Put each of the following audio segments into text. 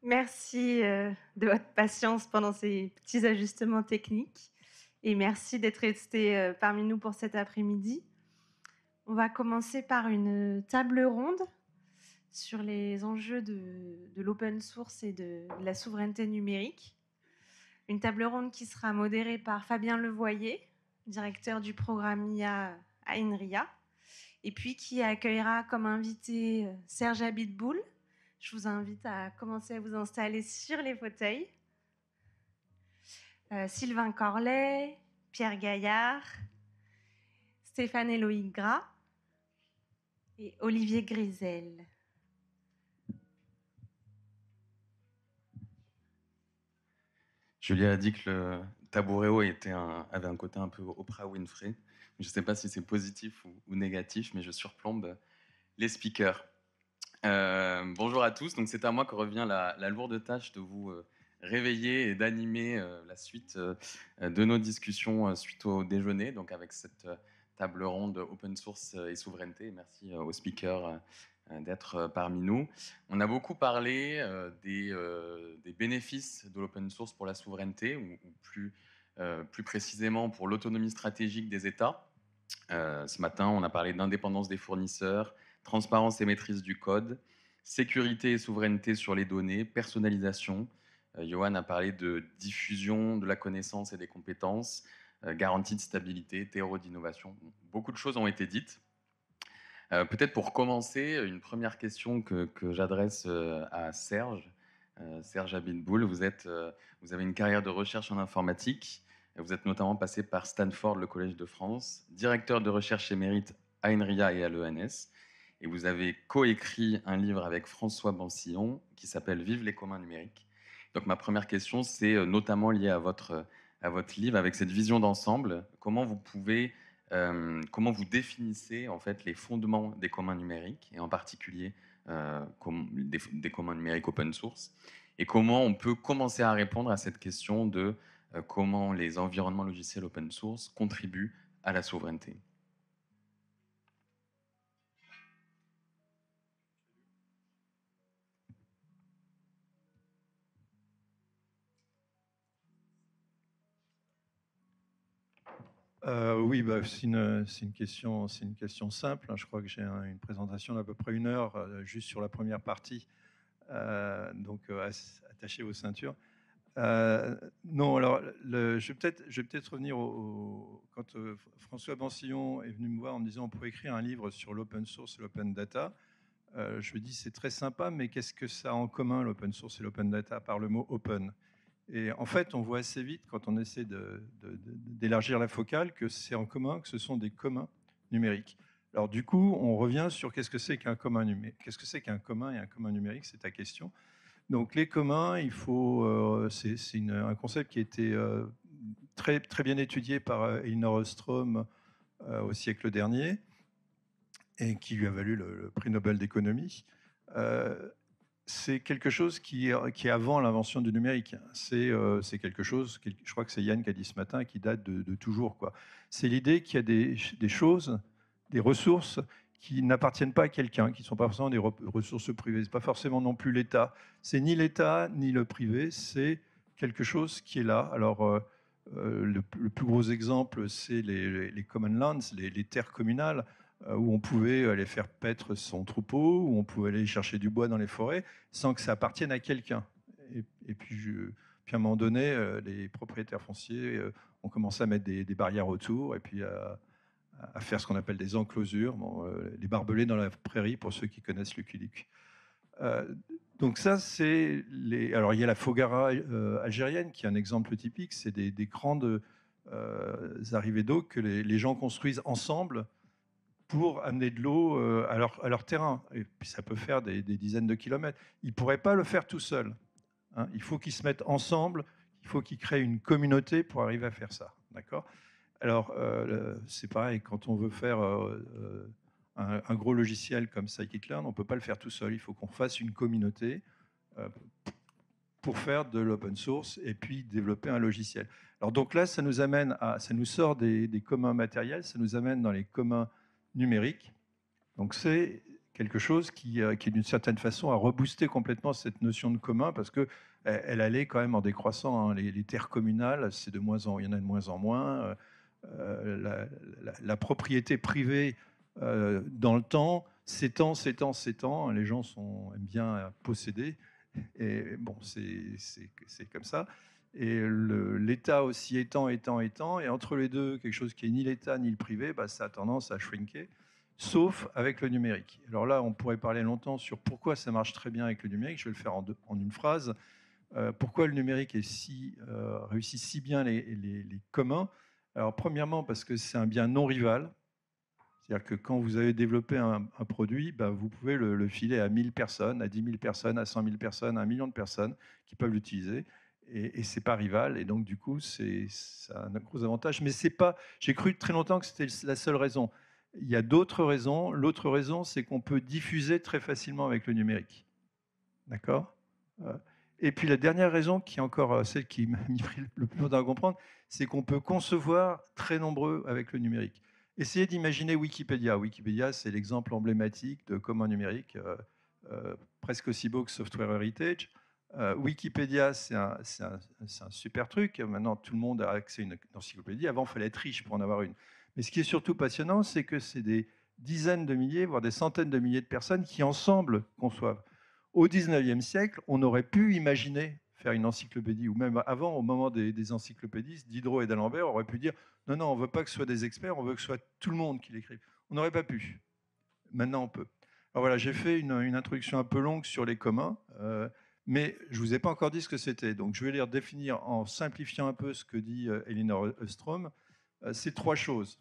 Merci de votre patience pendant ces petits ajustements techniques et merci d'être resté parmi nous pour cet après-midi. On va commencer par une table ronde sur les enjeux de l'open source et de la souveraineté numérique. Une table ronde qui sera modérée par Fabien Levoyer, directeur du programme IA à INRIA, et puis qui accueillera comme invité Serge Abitboul. Je vous invite à commencer à vous installer sur les fauteuils. Sylvain Corlet, Pierre Gaillard, Stéphane Éloï Gras et Olivier Grisel. Julie a dit que le tabouréo avait un côté un peu Oprah Winfrey. Je ne sais pas si c'est positif ou négatif, mais je surplombe les speakers. Bonjour à tous. Donc c'est à moi que revient la lourde tâche de vous réveiller et d'animer la suite de nos discussions suite au déjeuner. Donc avec cette table ronde open source et souveraineté. Merci aux speakers d'être parmi nous. On a beaucoup parlé des bénéfices de l'open source pour la souveraineté, ou plus précisément pour l'autonomie stratégique des États. Ce matin, on a parlé d'indépendance des fournisseurs, transparence et maîtrise du code, sécurité et souveraineté sur les données, personnalisation. Johan a parlé de diffusion de la connaissance et des compétences, garantie de stabilité, terreau d'innovation. Beaucoup de choses ont été dites. Peut-être pour commencer, une première question que j'adresse à Serge. Serge Abitboul, vous avez une carrière de recherche en informatique. Vous êtes notamment passé par Stanford, le Collège de France, directeur de recherche émérite à INRIA et à l'ENS. Et vous avez coécrit un livre avec François Bansillon qui s'appelle Vive les communs numériques. Donc ma première question, c'est notamment liée à votre livre, avec cette vision d'ensemble. Comment vous définissez en fait les fondements des communs numériques, et en particulier des communs numériques open source, et comment on peut commencer à répondre à cette question de comment les environnements logiciels open source contribuent à la souveraineté. Oui, c'est une question simple, hein. Je crois que j'ai une présentation d'à peu près 1 heure juste sur la première partie. Donc, attachez vos ceintures. Non, alors, je vais peut-être revenir quand François Bansillon est venu me voir en me disant on pourrait écrire un livre sur l'open source et l'open data. Je lui ai dit c'est très sympa, mais qu'est-ce que ça a en commun l'open source et l'open data par le mot open? Et en fait, on voit assez vite, quand on essaie d'élargir la focale, que c'est en commun, que ce sont des communs numériques. Alors du coup, on revient sur qu'est-ce que c'est qu'un commun numérique. Qu'est-ce que c'est qu'un commun et un commun numérique? C'est ta question. Donc les communs, c'est un concept qui a été très, très bien étudié par Elinor Ostrom au siècle dernier et qui lui a valu le prix Nobel d'économie. C'est quelque chose qui est avant l'invention du numérique. C'est quelque chose, je crois que c'est Yann qui a dit ce matin, qui date de toujours, quoi. C'est l'idée qu'il y a des choses, des ressources qui n'appartiennent pas à quelqu'un, qui ne sont pas forcément des ressources privées. Ce n'est pas forcément non plus l'État. C'est ni l'État ni le privé, c'est quelque chose qui est là. Alors, le plus gros exemple, c'est les common lands, les terres communales, où on pouvait aller faire paître son troupeau, où on pouvait aller chercher du bois dans les forêts, sans que ça appartienne à quelqu'un. Et puis, à un moment donné, les propriétaires fonciers ont commencé à mettre des barrières autour, et puis à faire ce qu'on appelle des enclosures, les barbelés dans la prairie, pour ceux qui connaissent Lucky Luke. Donc ça, Alors, il y a la Foggara algérienne, qui est un exemple typique. C'est des grandes arrivées d'eau que les gens construisent ensemble pour amener de l'eau à leur terrain. Et puis ça peut faire des dizaines de kilomètres. Ils ne pourraient pas le faire tout seuls, hein. Il faut qu'ils se mettent ensemble, il faut qu'ils créent une communauté pour arriver à faire ça. D'accord ? Alors, c'est pareil, quand on veut faire un gros logiciel comme Scikit-learn, on ne peut pas le faire tout seul. Il faut qu'on fasse une communauté pour faire de l'open source et puis développer un logiciel. Alors donc là, ça nous sort des communs matériels, ça nous amène dans les communs numérique. Donc c'est quelque chose qui d'une certaine façon, a reboosté complètement cette notion de commun, parce que elle allait quand même en décroissant. Hein. Les terres communales, il y en a de moins en moins. La propriété privée dans le temps s'étend. Les gens aiment bien posséder. Et bon, c'est comme ça. Et l'État aussi étend. Et entre les deux, quelque chose qui est ni l'État ni le privé, ça a tendance à shrinker, sauf avec le numérique. Alors là, on pourrait parler longtemps sur pourquoi ça marche très bien avec le numérique. Je vais le faire en une phrase. Pourquoi le numérique réussit si bien les communs? Alors, premièrement, parce que c'est un bien non rival. C'est-à-dire que quand vous avez développé un produit, vous pouvez le filer à 1000 personnes, à 10 000 personnes, à 100 000 personnes, à 1 million de personnes qui peuvent l'utiliser. Et ce n'est pas rival. Et donc, du coup, ça a un gros avantage. Mais c'est pas. J'ai cru très longtemps que c'était la seule raison. Il y a d'autres raisons. L'autre raison, c'est qu'on peut diffuser très facilement avec le numérique. D'accord ? Et puis la dernière raison, qui est encore celle qui m'a mis le plus longtemps à comprendre, c'est qu'on peut concevoir très nombreux avec le numérique. Essayez d'imaginer Wikipédia. Wikipédia, c'est l'exemple emblématique de commun numérique, presque aussi beau que Software Heritage. Wikipédia, c'est un super truc. Maintenant, tout le monde a accès à une encyclopédie. Avant, il fallait être riche pour en avoir une. Mais ce qui est surtout passionnant, c'est que c'est des dizaines de milliers, voire des centaines de milliers de personnes qui, ensemble, conçoivent. Au XIXe siècle, on aurait pu imaginer faire une encyclopédie, ou même avant, au moment des encyclopédistes, Diderot et d'Alembert, on aurait pu dire non, on ne veut pas que ce soit des experts, on veut que ce soit tout le monde qui l'écrive. On n'aurait pas pu. Maintenant, on peut. Alors voilà, j'ai fait une introduction un peu longue sur les communs, mais je ne vous ai pas encore dit ce que c'était. Donc je vais les redéfinir en simplifiant un peu ce que dit Elinor Ostrom. C'est 3 choses,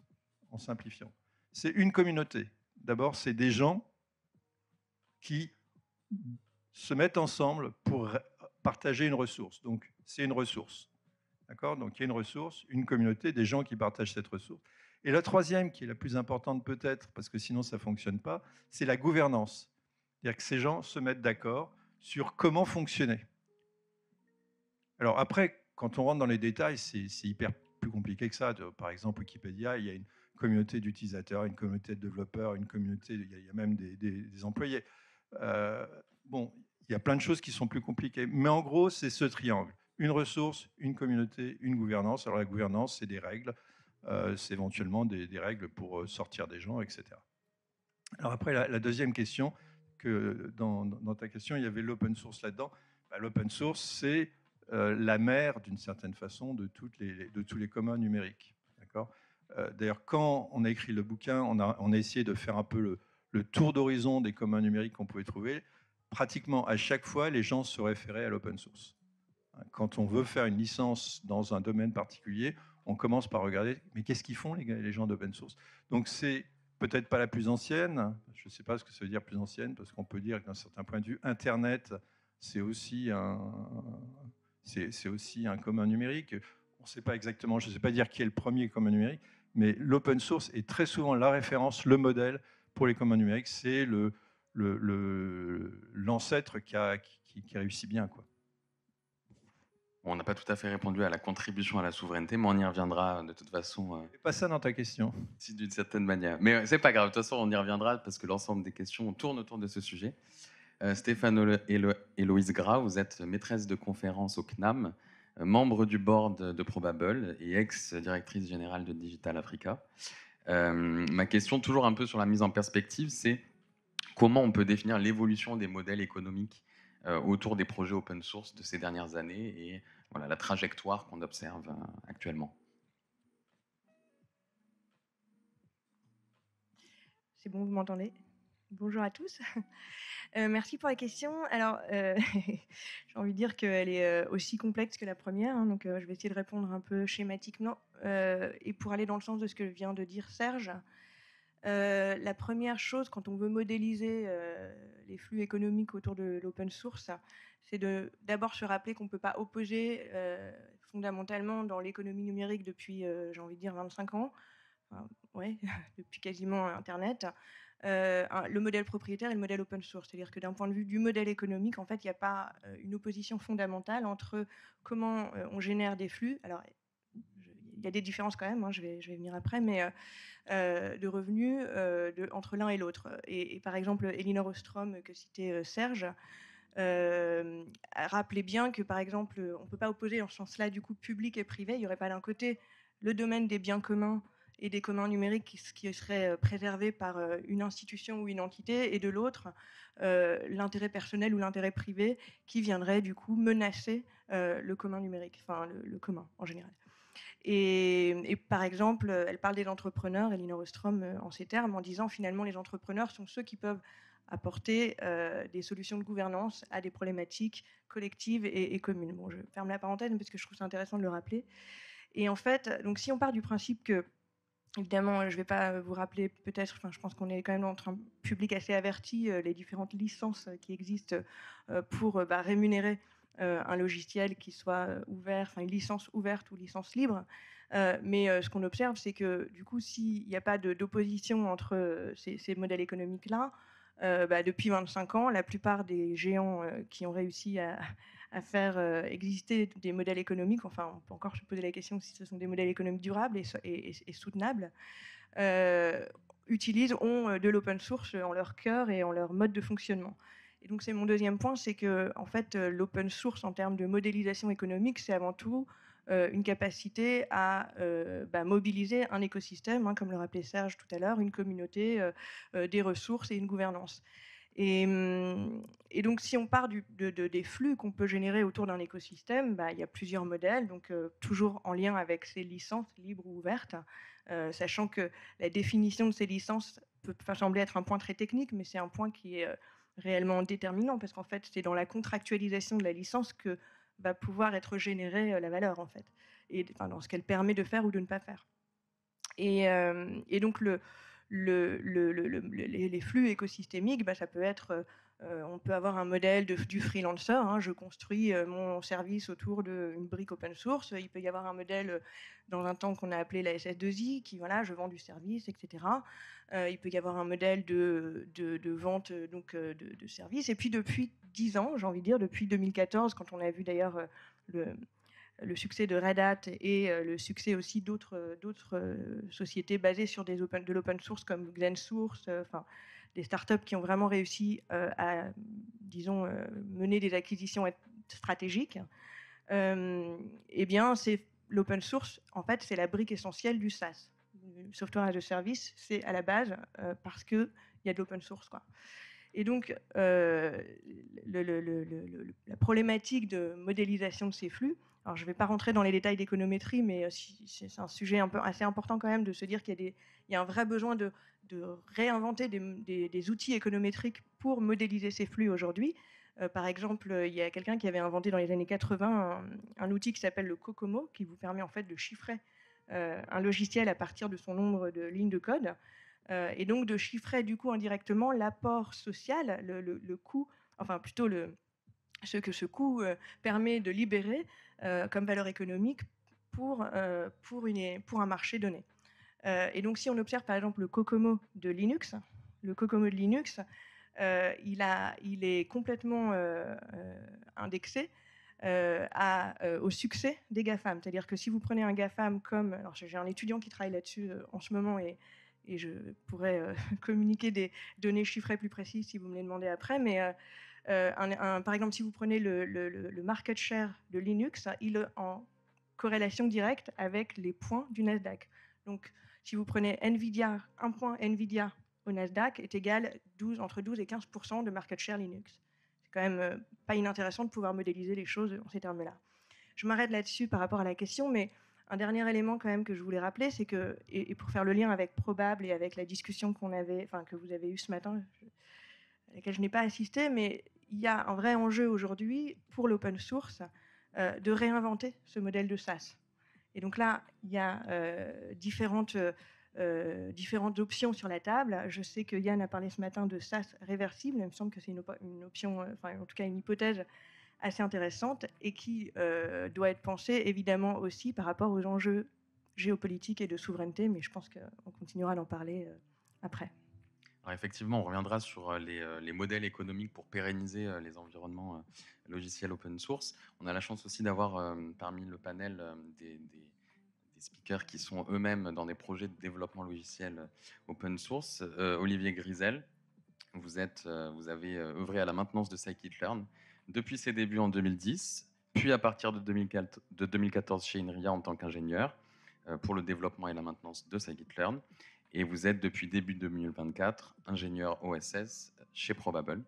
en simplifiant. C'est une communauté. D'abord, c'est des gens qui se mettent ensemble pour partager une ressource. Donc, c'est une ressource. D'accord ? Donc, il y a une ressource, une communauté, des gens qui partagent cette ressource. Et la troisième, qui est la plus importante peut-être, parce que sinon ça ne fonctionne pas, c'est la gouvernance. C'est-à-dire que ces gens se mettent d'accord sur comment fonctionner. Alors après, quand on rentre dans les détails, c'est hyper plus compliqué que ça. Par exemple, Wikipédia, il y a une communauté d'utilisateurs, une communauté de développeurs, une communauté, il y a même des employés. Bon, il y a plein de choses qui sont plus compliquées. Mais en gros, c'est ce triangle. Une ressource, une communauté, une gouvernance. Alors la gouvernance, c'est des règles. C'est éventuellement des règles pour sortir des gens, etc. Alors après, la deuxième question, que dans ta question, il y avait l'open source là-dedans. L'open source, c'est la mère, d'une certaine façon, de tous les communs numériques. D'accord ? D'ailleurs, quand on a écrit le bouquin, on a essayé de faire un peu le tour d'horizon des communs numériques qu'on pouvait trouver. Pratiquement à chaque fois, les gens se référaient à l'open source. Quand on veut faire une licence dans un domaine particulier, on commence par regarder, mais qu'est-ce qu'ils font les gens d'open source? Donc c'est peut-être pas la plus ancienne, je ne sais pas ce que ça veut dire plus ancienne, parce qu'on peut dire que d'un certain point de vue, Internet, c'est aussi un commun numérique. On ne sait pas exactement, je ne sais pas dire qui est le premier commun numérique, mais l'open source est très souvent la référence, le modèle pour les communs numériques. C'est l'ancêtre qui réussit bien, quoi. On n'a pas tout à fait répondu à la contribution à la souveraineté, mais on y reviendra de toute façon. C'est pas ça dans ta question. Si, d'une certaine manière. Mais c'est pas grave, de toute façon, on y reviendra parce que l'ensemble des questions tournent autour de ce sujet. Stéphane Héloïse Gras, vous êtes maîtresse de conférence au CNAM, membre du board de Probable et ex-directrice générale de Digital Africa. Ma question, toujours un peu sur la mise en perspective, c'est comment on peut définir l'évolution des modèles économiques autour des projets open source de ces dernières années et voilà, la trajectoire qu'on observe actuellement. C'est bon, vous m'entendez ? Bonjour à tous. Merci pour la question. Alors, j'ai envie de dire qu'elle est aussi complexe que la première, hein, donc je vais essayer de répondre un peu schématiquement. Et pour aller dans le sens de ce que vient de dire Serge, la première chose, quand on veut modéliser les flux économiques autour de l'open source, c'est d'abord se rappeler qu'on ne peut pas opposer fondamentalement dans l'économie numérique depuis, j'ai envie de dire, 25 ans, ouais, depuis quasiment Internet, le modèle propriétaire et le modèle open source. C'est-à-dire que d'un point de vue du modèle économique, en fait, il n'y a pas une opposition fondamentale entre comment on génère des flux. Alors, il y a des différences quand même, hein, je vais venir après, mais de revenus entre l'un et l'autre. Et par exemple, Elinor Ostrom, que citait Serge, rappelait bien que, par exemple, on ne peut pas opposer en ce sens-là, du coup, public et privé. Il n'y aurait pas d'un côté le domaine des biens communs et des communs numériques qui serait préservé par une institution ou une entité, et de l'autre, l'intérêt personnel ou l'intérêt privé qui viendrait, du coup, menacer le commun numérique, enfin le commun en général. Et par exemple, elle parle des entrepreneurs, Elinor Ostrom, en ces termes, en disant finalement les entrepreneurs sont ceux qui peuvent apporter des solutions de gouvernance à des problématiques collectives et communes. Bon, je ferme la parenthèse parce que je trouve ça intéressant de le rappeler. Et en fait, donc si on part du principe que, évidemment, je ne vais pas vous rappeler peut-être, je pense qu'on est quand même dans un public assez averti, les différentes licences qui existent pour rémunérer un logiciel qui soit ouvert, une licence ouverte ou licence libre. Mais ce qu'on observe, c'est que du coup, s'il n'y a pas d'opposition entre ces modèles économiques-là, depuis 25 ans, la plupart des géants qui ont réussi à faire exister des modèles économiques, enfin, on peut encore se poser la question si ce sont des modèles économiques durables et soutenables, ont de l'open source en leur cœur et en leur mode de fonctionnement. Et donc, c'est mon deuxième point, c'est que, en fait, l'open source en termes de modélisation économique, c'est avant tout une capacité à mobiliser un écosystème, hein, comme le rappelait Serge tout à l'heure, une communauté, des ressources et une gouvernance. Et donc, si on part des flux qu'on peut générer autour d'un écosystème, il y a plusieurs modèles, donc toujours en lien avec ces licences libres ou ouvertes, sachant que la définition de ces licences peut sembler être un point très technique, mais c'est un point qui est réellement déterminant, parce qu'en fait, c'est dans la contractualisation de la licence que va pouvoir être générée la valeur, en fait, et dans ce qu'elle permet de faire ou de ne pas faire. Et donc, les flux écosystémiques, ça peut être, on peut avoir un modèle du freelancer, hein, je construis mon service autour d'une brique open source. Il peut y avoir un modèle dans un temps qu'on a appelé la SS2I, qui, voilà, je vends du service, etc. Il peut y avoir un modèle de vente de services. Et puis depuis 10 ans, j'ai envie de dire, depuis 2014, quand on a vu d'ailleurs le succès de Red Hat et le succès aussi d'autres sociétés basées sur de l'open source comme Glensource, des startups qui ont vraiment réussi à, disons, mener des acquisitions stratégiques. Eh bien, c'est l'open source, en fait, c'est la brique essentielle du SaaS. Le software as a service, c'est à la base parce qu'il y a de l'open source, quoi. Et donc, la problématique de modélisation de ces flux, alors je ne vais pas rentrer dans les détails d'économétrie, mais c'est un sujet assez important quand même de se dire qu'il y a un vrai besoin de réinventer des outils économétriques pour modéliser ces flux aujourd'hui. Par exemple, il y a quelqu'un qui avait inventé dans les années 80 un outil qui s'appelle le COCOMO, qui vous permet en fait de chiffrer un logiciel à partir de son nombre de lignes de code. Et donc de chiffrer du coup indirectement l'apport social, le coût, enfin plutôt ce que ce coût permet de libérer comme valeur économique pour un marché donné. Et donc si on observe par exemple le COCOMO de Linux, il est complètement indexé au succès des GAFAM. C'est-à-dire que si vous prenez un GAFAM comme... Alors j'ai un étudiant qui travaille là-dessus en ce moment et je pourrais communiquer des données chiffrées plus précises si vous me les demandez après, mais par exemple, si vous prenez le market share de Linux, il est en corrélation directe avec les points du Nasdaq. Donc, si vous prenez NVIDIA, un point NVIDIA au Nasdaq est égal entre 12 et 15% de market share Linux. C'est quand même pas inintéressant de pouvoir modéliser les choses en ces termes-là. Je m'arrête là-dessus par rapport à la question, mais un dernier élément quand même que je voulais rappeler, c'est que, et pour faire le lien avec Probable et avec la discussion que vous avez eue ce matin, à laquelle je n'ai pas assisté, mais il y a un vrai enjeu aujourd'hui pour l'open source de réinventer ce modèle de SaaS. Et donc là, il y a différentes options sur la table. Je sais que Yann a parlé ce matin de SaaS réversible. Il me semble que c'est une option, en tout cas une hypothèse assez intéressante et qui doit être pensée évidemment aussi par rapport aux enjeux géopolitiques et de souveraineté, mais je pense qu'on continuera d'en parler après. Alors effectivement, on reviendra sur les modèles économiques pour pérenniser les environnements logiciels open source. On a la chance aussi d'avoir parmi le panel speakers qui sont eux-mêmes dans des projets de développement logiciel open source. Olivier Grisel, vous avez œuvré à la maintenance de scikit-learn depuis ses débuts en 2010, puis à partir de 2014 chez INRIA en tant qu'ingénieur pour le développement et la maintenance de scikit-learn. Et vous êtes depuis début 2024 ingénieur OSS chez Probable.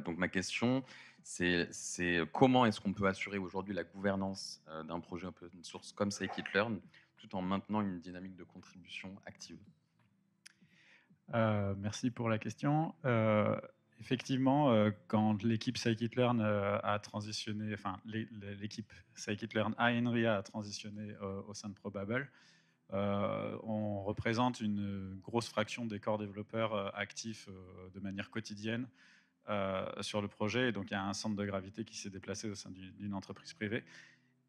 Donc ma question, c'est comment est-ce qu'on peut assurer aujourd'hui la gouvernance d'un projet open source comme scikit-learn tout en maintenant une dynamique de contribution active? Merci pour la question. Effectivement, quand l'équipe scikit-learn a transitionné, enfin l'équipe scikit-learn à INRIA a transitionné au sein de Probable, on représente une grosse fraction des corps développeurs actifs de manière quotidienne sur le projet. Et donc, il y a un centre de gravité qui s'est déplacé au sein d'une entreprise privée.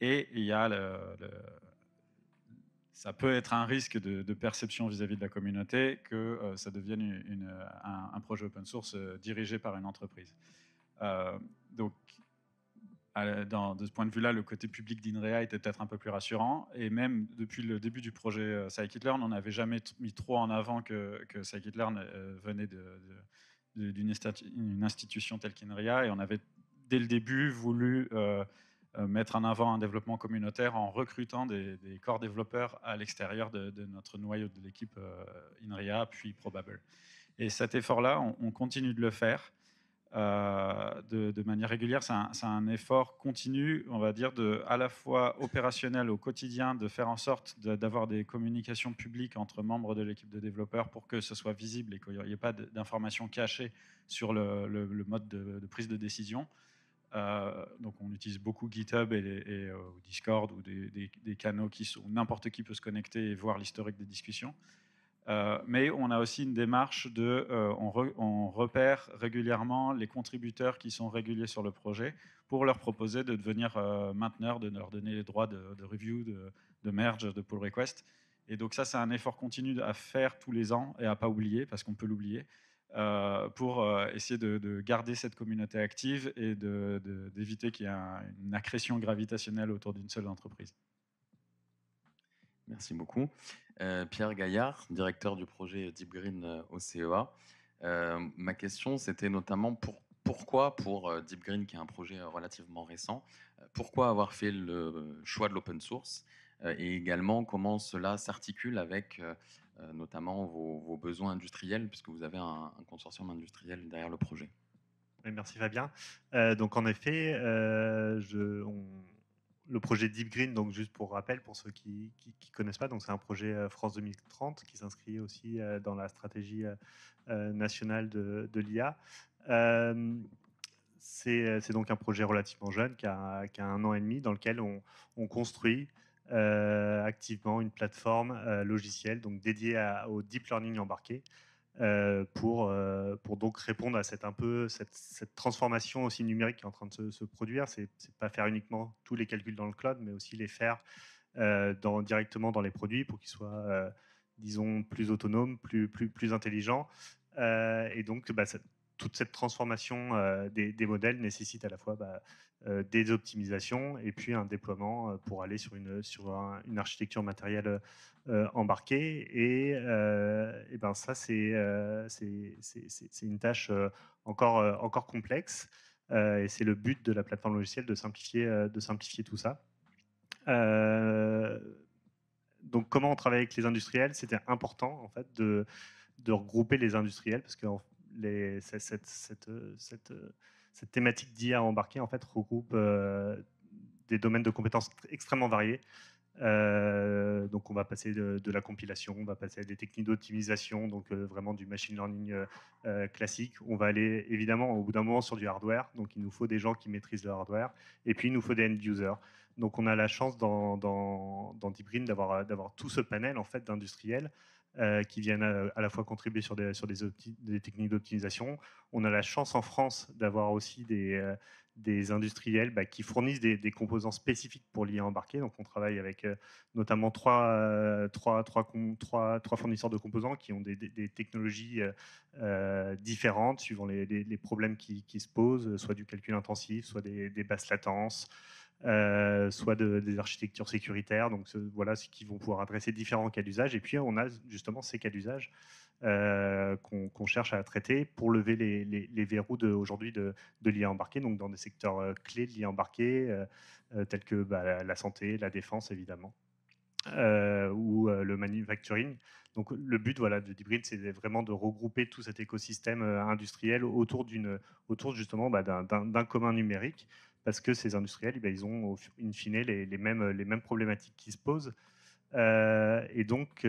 Et il y a ça peut être un risque de perception vis-à-vis de la communauté que ça devienne un projet open source dirigé par une entreprise. Donc, de ce point de vue-là, le côté public d'INRIA était peut-être un peu plus rassurant. Et même depuis le début du projet scikit-learn, on n'avait jamais mis trop en avant que scikit-learn venait d'une institution telle qu'INRIA. Et on avait, dès le début, voulu mettre en avant un développement communautaire en recrutant des corps développeurs à l'extérieur de notre noyau de l'équipe INRIA, puis Probable. Et cet effort-là, on continue de le faire. De manière régulière, c'est un effort continu, on va dire, à la fois opérationnel au quotidien, de faire en sorte d'avoir des communications publiques entre membres de l'équipe de développeurs pour que ce soit visible et qu'il n'y ait pas d'informations cachées sur le mode de prise de décision. Donc on utilise beaucoup GitHub et Discord ou des canaux où n'importe qui peut se connecter et voir l'historique des discussions. Mais on a aussi une démarche on repère régulièrement les contributeurs qui sont réguliers sur le projet pour leur proposer de devenir mainteneurs, de leur donner les droits de review, de merge, de pull request. Et donc ça, c'est un effort continu à faire tous les ans et à pas oublier, parce qu'on peut l'oublier, pour essayer de garder cette communauté active et d'éviter qu'il y ait une accrétion gravitationnelle autour d'une seule entreprise. Merci beaucoup. Pierre Gaillard, directeur du projet Deep Green au CEA. Ma question, c'était notamment pourquoi, pour Deep Green, qui est un projet relativement récent, pourquoi avoir fait le choix de l'open source et également comment cela s'articule avec notamment vos besoins industriels, puisque vous avez un consortium industriel derrière le projet. Oui, merci Fabien. Donc en effet, le projet Deep Green, donc juste pour rappel, pour ceux qui ne connaissent pas, donc c'est un projet France 2030 qui s'inscrit aussi dans la stratégie nationale de l'IA. C'est donc un projet relativement jeune qui a 1 an et demi, dans lequel on construit activement une plateforme logicielle donc dédiée au deep learning embarqué. Pour donc répondre à cette transformation aussi numérique qui est en train de se produire. C'est pas faire uniquement tous les calculs dans le cloud, mais aussi les faire directement dans les produits pour qu'ils soient, disons, plus autonomes, plus intelligents. Et donc, toute cette transformation des modèles nécessite à la fois des optimisations et puis un déploiement pour aller sur une architecture matérielle embarquée. Et ça, c'est une tâche encore complexe. Et c'est le but de la plateforme logicielle de simplifier tout ça. Donc, comment on travaille avec les industriels? C'était important en fait de regrouper les industriels parce que cette thématique d'IA embarquée en fait regroupe des domaines de compétences extrêmement variés. Donc on va passer de la compilation, on va passer à des techniques d'optimisation, donc vraiment du machine learning classique. On va aller évidemment au bout d'un moment sur du hardware, donc il nous faut des gens qui maîtrisent le hardware, et puis il nous faut des end users. Donc on a la chance dans Deep Green d'avoir tout ce panel en fait d'industriels qui viennent à la fois contribuer sur des techniques d'optimisation. On a la chance en France d'avoir aussi des industriels qui fournissent des composants spécifiques pour l'IA embarquée. Donc on travaille avec notamment trois fournisseurs de composants qui ont des technologies différentes suivant les problèmes qui se posent, soit du calcul intensif, soit des basses latences, soit des architectures sécuritaires, donc voilà, qui vont pouvoir adresser différents cas d'usage. Et puis on a justement ces cas d'usage qu'on cherche à traiter pour lever les verrous aujourd'hui de l'IA embarqué, donc dans des secteurs clés de l'IA embarqué, tels que la santé, la défense évidemment, ou le manufacturing. Donc le but de d'Hybrid, c'est vraiment de regrouper tout cet écosystème industriel autour justement d'un commun numérique, parce que ces industriels, ils ont in fine les mêmes problématiques qui se posent. Et donc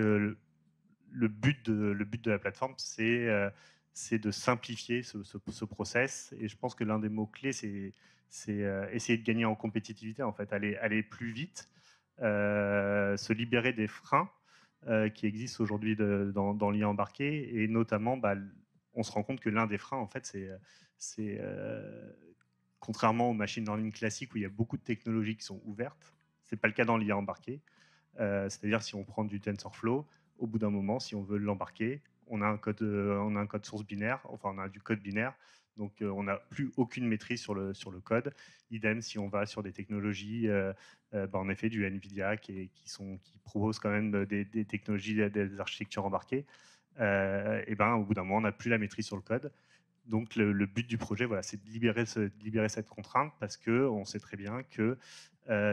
le but de la plateforme, c'est de simplifier ce process. Et je pense que l'un des mots-clés, c'est essayer de gagner en compétitivité, en fait, aller plus vite, se libérer des freins qui existent aujourd'hui dans l'IA embarqué. Et notamment, on se rend compte que l'un des freins, en fait, c'est contrairement au machine learning classique où il y a beaucoup de technologies qui sont ouvertes, ce n'est pas le cas dans l'IA embarqué. C'est-à-dire, si on prend du TensorFlow, au bout d'un moment, si on veut l'embarquer, on a un code source binaire, enfin on a du code binaire, donc on n'a plus aucune maîtrise sur le code. Idem si on va sur des technologies, en effet du NVIDIA qui proposent quand même des technologies, des architectures embarquées, au bout d'un moment, on n'a plus la maîtrise sur le code. Donc le but du projet, c'est de libérer cette contrainte, parce qu'on sait très bien que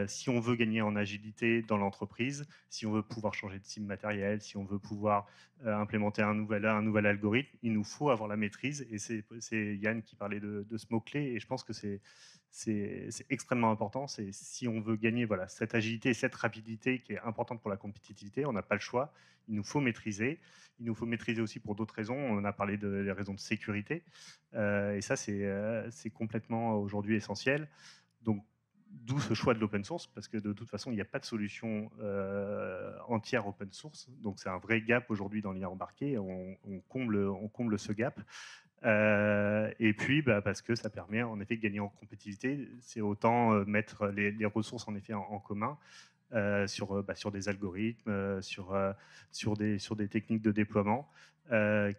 si on veut gagner en agilité dans l'entreprise, si on veut pouvoir changer de cible matérielle, si on veut pouvoir implémenter un nouvel algorithme, il nous faut avoir la maîtrise. Et c'est Yann qui parlait de ce mot-clé, et je pense que c'est extrêmement important. Si on veut gagner cette agilité et cette rapidité qui est importante pour la compétitivité, on n'a pas le choix. Il nous faut maîtriser. Il nous faut maîtriser aussi pour d'autres raisons. On a parlé des raisons de sécurité. Et ça, c'est complètement aujourd'hui essentiel. Donc, d'où ce choix de l'open source, parce que de toute façon, il n'y a pas de solution entière open source. Donc, c'est un vrai gap aujourd'hui dans l'IA embarqué. On comble ce gap. Et puis, parce que ça permet en effet de gagner en compétitivité. C'est autant mettre les ressources en effet en commun. Sur des algorithmes, sur des techniques de déploiement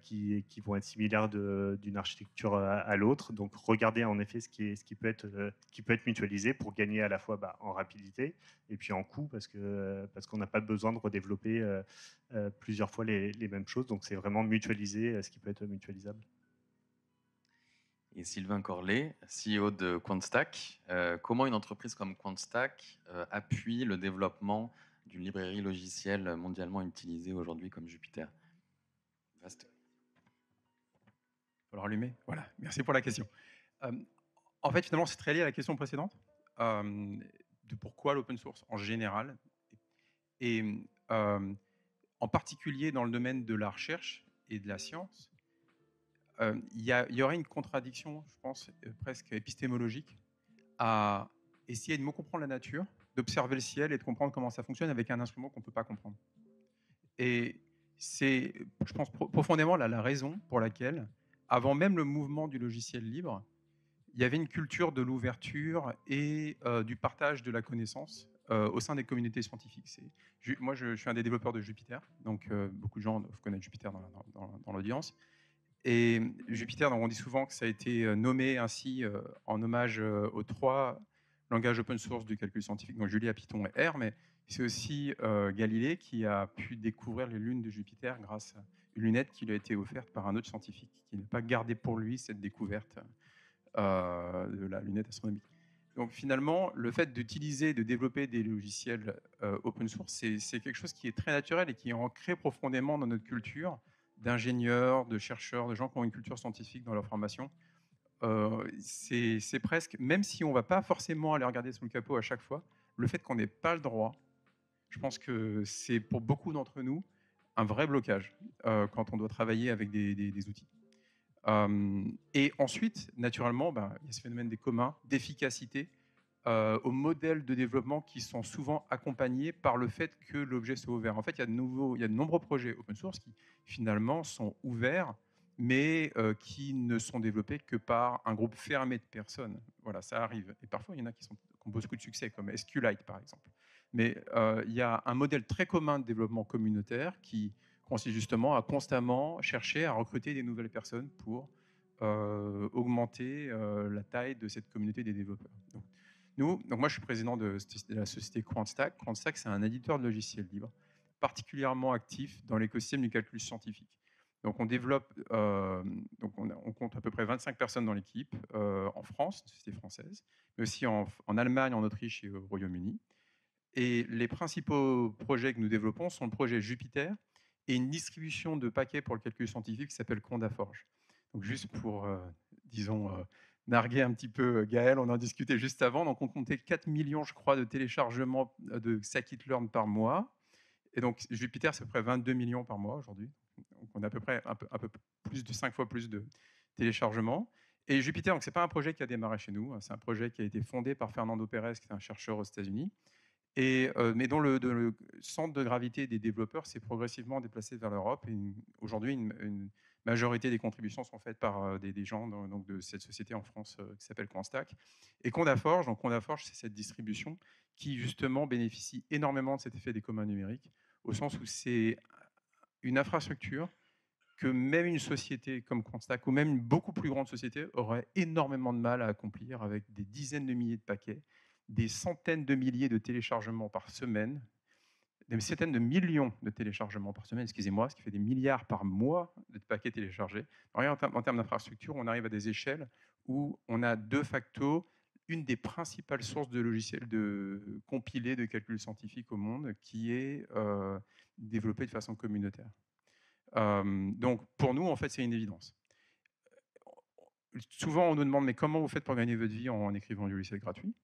qui vont être similaires d'une architecture à l'autre. Donc, regarder en effet ce qui peut être mutualisé pour gagner à la fois en rapidité et puis en coût, parce qu'on n'a pas besoin de redévelopper plusieurs fois les mêmes choses. Donc, c'est vraiment mutualiser ce qui peut être mutualisable. Et Sylvain Corlet, CEO de QuantStack. Comment une entreprise comme QuantStack appuie le développement d'une librairie logicielle mondialement utilisée aujourd'hui comme Jupyter? Vaste. Il faut le rallumer. Voilà, merci pour la question. En fait, finalement, c'est très lié à la question précédente de pourquoi l'open source en général. Et en particulier dans le domaine de la recherche et de la science, il y aurait une contradiction, je pense, presque épistémologique, à essayer de mieux comprendre la nature, d'observer le ciel et de comprendre comment ça fonctionne avec un instrument qu'on ne peut pas comprendre. Et c'est, je pense, profondément la raison pour laquelle, avant même le mouvement du logiciel libre, il y avait une culture de l'ouverture et du partage de la connaissance au sein des communautés scientifiques. Moi, je suis un des développeurs de Jupyter, donc beaucoup de gens doivent connaître Jupyter dans l'audience. Et Jupyter, on dit souvent que ça a été nommé ainsi en hommage aux 3 langages open source du calcul scientifique, donc Julia, Python et R, mais c'est aussi Galilée qui a pu découvrir les lunes de Jupiter grâce à une lunette qui lui a été offerte par un autre scientifique qui n'a pas gardé pour lui cette découverte de la lunette astronomique. Donc finalement, le fait d'utiliser, de développer des logiciels open source, c'est quelque chose qui est très naturel et qui est ancré profondément dans notre culture d'ingénieurs, de chercheurs, de gens qui ont une culture scientifique dans leur formation. C'est presque, même si on ne va pas forcément aller regarder sous le capot à chaque fois, le fait qu'on n'ait pas le droit, je pense que c'est pour beaucoup d'entre nous un vrai blocage quand on doit travailler avec des outils. Et ensuite, naturellement, il y a ce phénomène des communs, d'efficacité, aux modèles de développement qui sont souvent accompagnés par le fait que l'objet soit ouvert. En fait, il y a de nombreux projets open source qui, finalement, sont ouverts, mais qui ne sont développés que par un groupe fermé de personnes. Voilà, ça arrive. Et parfois, il y en a qui ont beaucoup de succès, comme SQLite, par exemple. Mais il y a un modèle très commun de développement communautaire qui consiste justement à constamment chercher à recruter des nouvelles personnes pour augmenter la taille de cette communauté des développeurs. Nous, donc moi, je suis président de la société QuantStack. QuantStack, c'est un éditeur de logiciels libres, particulièrement actif dans l'écosystème du calcul scientifique. Donc, on développe, on compte à peu près 25 personnes dans l'équipe, en France, une société française, mais aussi en Allemagne, en Autriche et au Royaume-Uni. Et les principaux projets que nous développons sont le projet Jupiter et une distribution de paquets pour le calcul scientifique qui s'appelle Condaforge. Donc, juste pour, disons, narguer un petit peu Gaël, on en discutait juste avant. Donc, on comptait 4 millions, je crois, de téléchargements de scikit-learn par mois. Et donc, Jupiter, c'est à peu près 22 millions par mois aujourd'hui. Donc, on a à peu près un peu plus de 5 fois plus de téléchargements. Et Jupiter, ce n'est pas un projet qui a démarré chez nous. C'est un projet qui a été fondé par Fernando Pérez, qui est un chercheur aux États-Unis. Mais dont le centre de gravité des développeurs s'est progressivement déplacé vers l'Europe. Et aujourd'hui, une majorité des contributions sont faites par des gens donc de cette société en France qui s'appelle QuantStack. Et Condaforge, c'est cette distribution qui justement bénéficie énormément de cet effet des communs numériques, au sens où c'est une infrastructure que même une société comme QuantStack ou même une beaucoup plus grande société aurait énormément de mal à accomplir, avec des dizaines de milliers de paquets, des centaines de milliers de téléchargements par semaine, des centaines de millions de téléchargements par semaine, excusez-moi, ce qui fait des milliards par mois de paquets téléchargés. En termes d'infrastructure, on arrive à des échelles où on a de facto une des principales sources de logiciels compilés de calcul scientifique au monde qui est développée de façon communautaire. Donc pour nous, en fait, c'est une évidence. Souvent, on nous demande, mais comment vous faites pour gagner votre vie en écrivant du logiciel gratuit?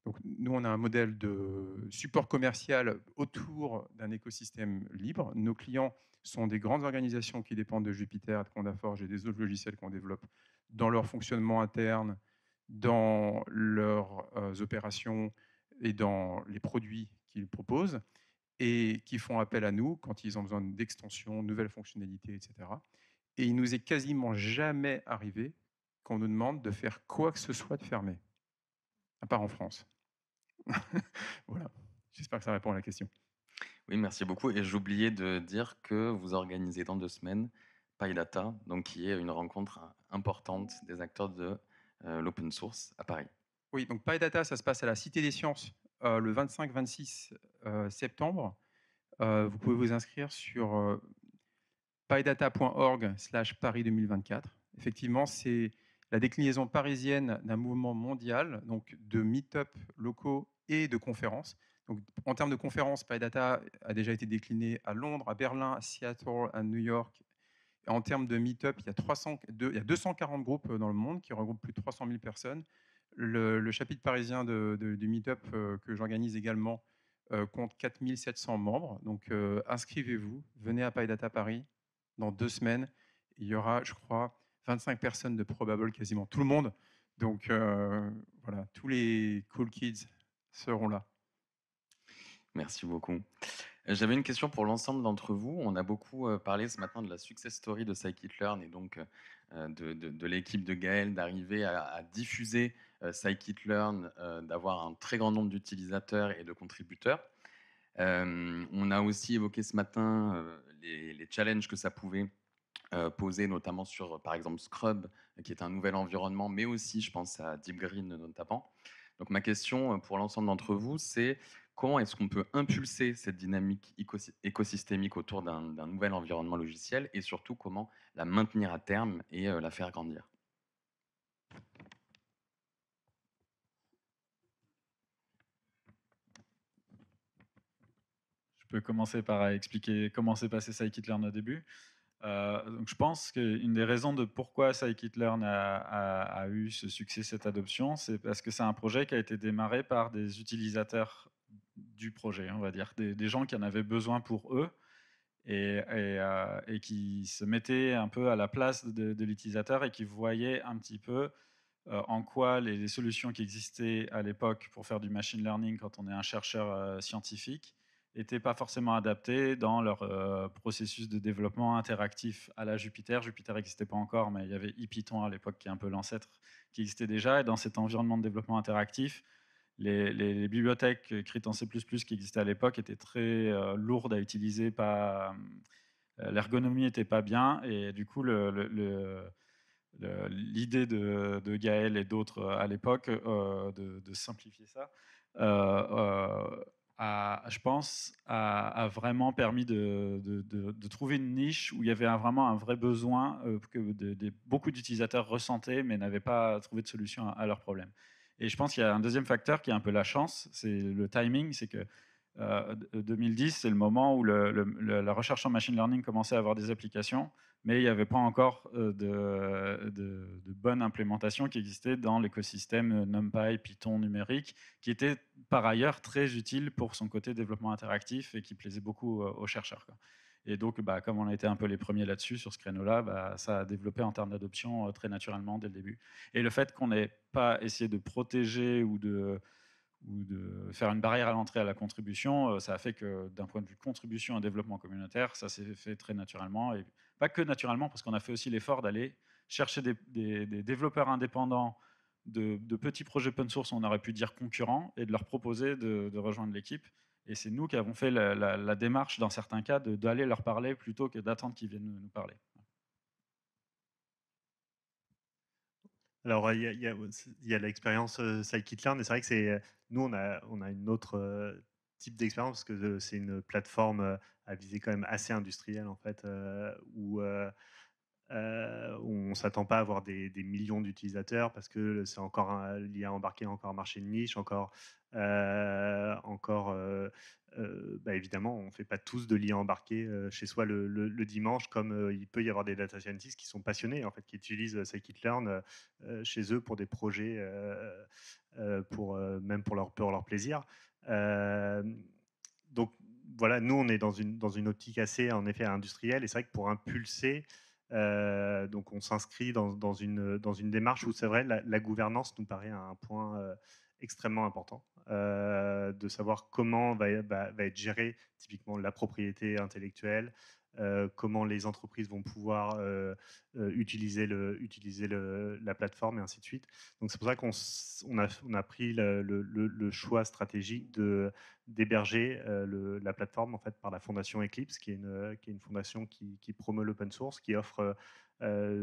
Donc, nous, on a un modèle de support commercial autour d'un écosystème libre. Nos clients sont des grandes organisations qui dépendent de Jupiter, de Condaforge et des autres logiciels qu'on développe dans leur fonctionnement interne, dans leurs opérations et dans les produits qu'ils proposent, et qui font appel à nous quand ils ont besoin d'extensions, de nouvelles fonctionnalités, etc. Et il nous est quasiment jamais arrivé qu'on nous demande de faire quoi que ce soit de fermé, à part en France. Voilà, j'espère que ça répond à la question. Oui, merci beaucoup. Et j'oubliais de dire que vous organisez dans 2 semaines PyData, donc qui est une rencontre importante des acteurs de l'open source à Paris. Oui, donc PyData, ça se passe à la Cité des Sciences le 25-26 septembre. Vous pouvez vous inscrire sur pydata.org/Paris 2024. Effectivement, c'est la déclinaison parisienne d'un mouvement mondial, donc de meet-up locaux et de conférences. Donc, en termes de conférences, PyData a déjà été décliné à Londres, à Berlin, à Seattle, à New York. Et en termes de meet-up, il y a 240 groupes dans le monde qui regroupent plus de 300 000 personnes. Le chapitre parisien du meet-up que j'organise également compte 4 700 membres. Donc, inscrivez-vous, venez à PyData Paris dans 2 semaines. Il y aura, je crois, 25 personnes de Probable, quasiment tout le monde. Donc, voilà, tous les cool kids seront là. Merci beaucoup. J'avais une question pour l'ensemble d'entre vous. On a beaucoup parlé ce matin de la success story de scikit-learn et donc de l'équipe de Gaël d'arriver à diffuser scikit-learn, d'avoir un très grand nombre d'utilisateurs et de contributeurs. On a aussi évoqué ce matin les challenges que ça pouvait poser, notamment sur, par exemple, Scrub, qui est un nouvel environnement, mais aussi, je pense, à DeepGreen notamment. Donc, ma question pour l'ensemble d'entre vous, c'est comment est-ce qu'on peut impulser cette dynamique écosystémique autour d'un nouvel environnement logiciel, et surtout, comment la maintenir à terme et la faire grandir? Je peux commencer par expliquer comment s'est passé scikit-learn au début. Donc je pense qu'une des raisons de pourquoi scikit-learn a eu ce succès, cette adoption, c'est parce que c'est un projet qui a été démarré par des utilisateurs du projet, on va dire, des gens qui en avaient besoin pour eux et qui se mettaient un peu à la place de l'utilisateur et qui voyaient un petit peu en quoi les solutions qui existaient à l'époque pour faire du machine learning quand on est un chercheur scientifique n'étaient pas forcément adaptées dans leur processus de développement interactif à la Jupiter. Jupiter n'existait pas encore, mais il y avait IPython à l'époque qui est un peu l'ancêtre, qui existait déjà. Et dans cet environnement de développement interactif, les bibliothèques écrites en C++ qui existaient à l'époque étaient très lourdes à utiliser, l'ergonomie n'était pas bien, et du coup l'idée de Gaël et d'autres à l'époque de simplifier ça, je pense, a vraiment permis de trouver une niche où il y avait vraiment un vrai besoin que beaucoup d'utilisateurs ressentaient mais n'avaient pas trouvé de solution à leurs problèmes. Et je pense qu'il y a un deuxième facteur qui est un peu la chance, c'est le timing, c'est que 2010, c'est le moment où la recherche en machine learning commençait à avoir des applications, mais il n'y avait pas encore de bonne implémentation qui existait dans l'écosystème NumPy, Python numérique, qui était par ailleurs très utile pour son côté développement interactif et qui plaisait beaucoup aux chercheurs, quoi. Et donc, comme on a été un peu les premiers là-dessus, sur ce créneau-là, ça a développé en termes d'adoption très naturellement dès le début. Et le fait qu'on n'ait pas essayé de protéger ou de faire une barrière à l'entrée à la contribution, ça a fait que d'un point de vue contribution et développement communautaire, ça s'est fait très naturellement. Et pas que naturellement, parce qu'on a fait aussi l'effort d'aller chercher des développeurs indépendants de petits projets open source, on aurait pu dire concurrents, et de leur proposer de rejoindre l'équipe. Et c'est nous qui avons fait la démarche, dans certains cas, d'aller leur parler plutôt que d'attendre qu'ils viennent nous parler. Alors, il y a l'expérience scikit-learn, et c'est vrai que nous, on a une autre type d'expérience, parce que c'est une plateforme à visée quand même assez industrielle, en fait, où on ne s'attend pas à avoir des millions d'utilisateurs, parce que c'est encore l'IA embarqué, encore un marché de niche, évidemment, on ne fait pas tous de l'IA embarqué chez soi le dimanche, comme il peut y avoir des data scientists qui sont passionnés, en fait, qui utilisent scikit-learn chez eux pour des projets, même pour leur plaisir. Donc voilà, nous, on est dans une optique assez, en effet, industrielle, et c'est vrai que pour impulser, donc on s'inscrit dans une démarche où c'est vrai, la gouvernance nous paraît un point extrêmement important, de savoir comment va être gérée typiquement la propriété intellectuelle, comment les entreprises vont pouvoir utiliser la plateforme, et ainsi de suite. Donc c'est pour ça qu'on a pris le choix stratégique d'héberger la plateforme, en fait, par la fondation Eclipse, qui est une fondation qui promeut l'open source, qui offre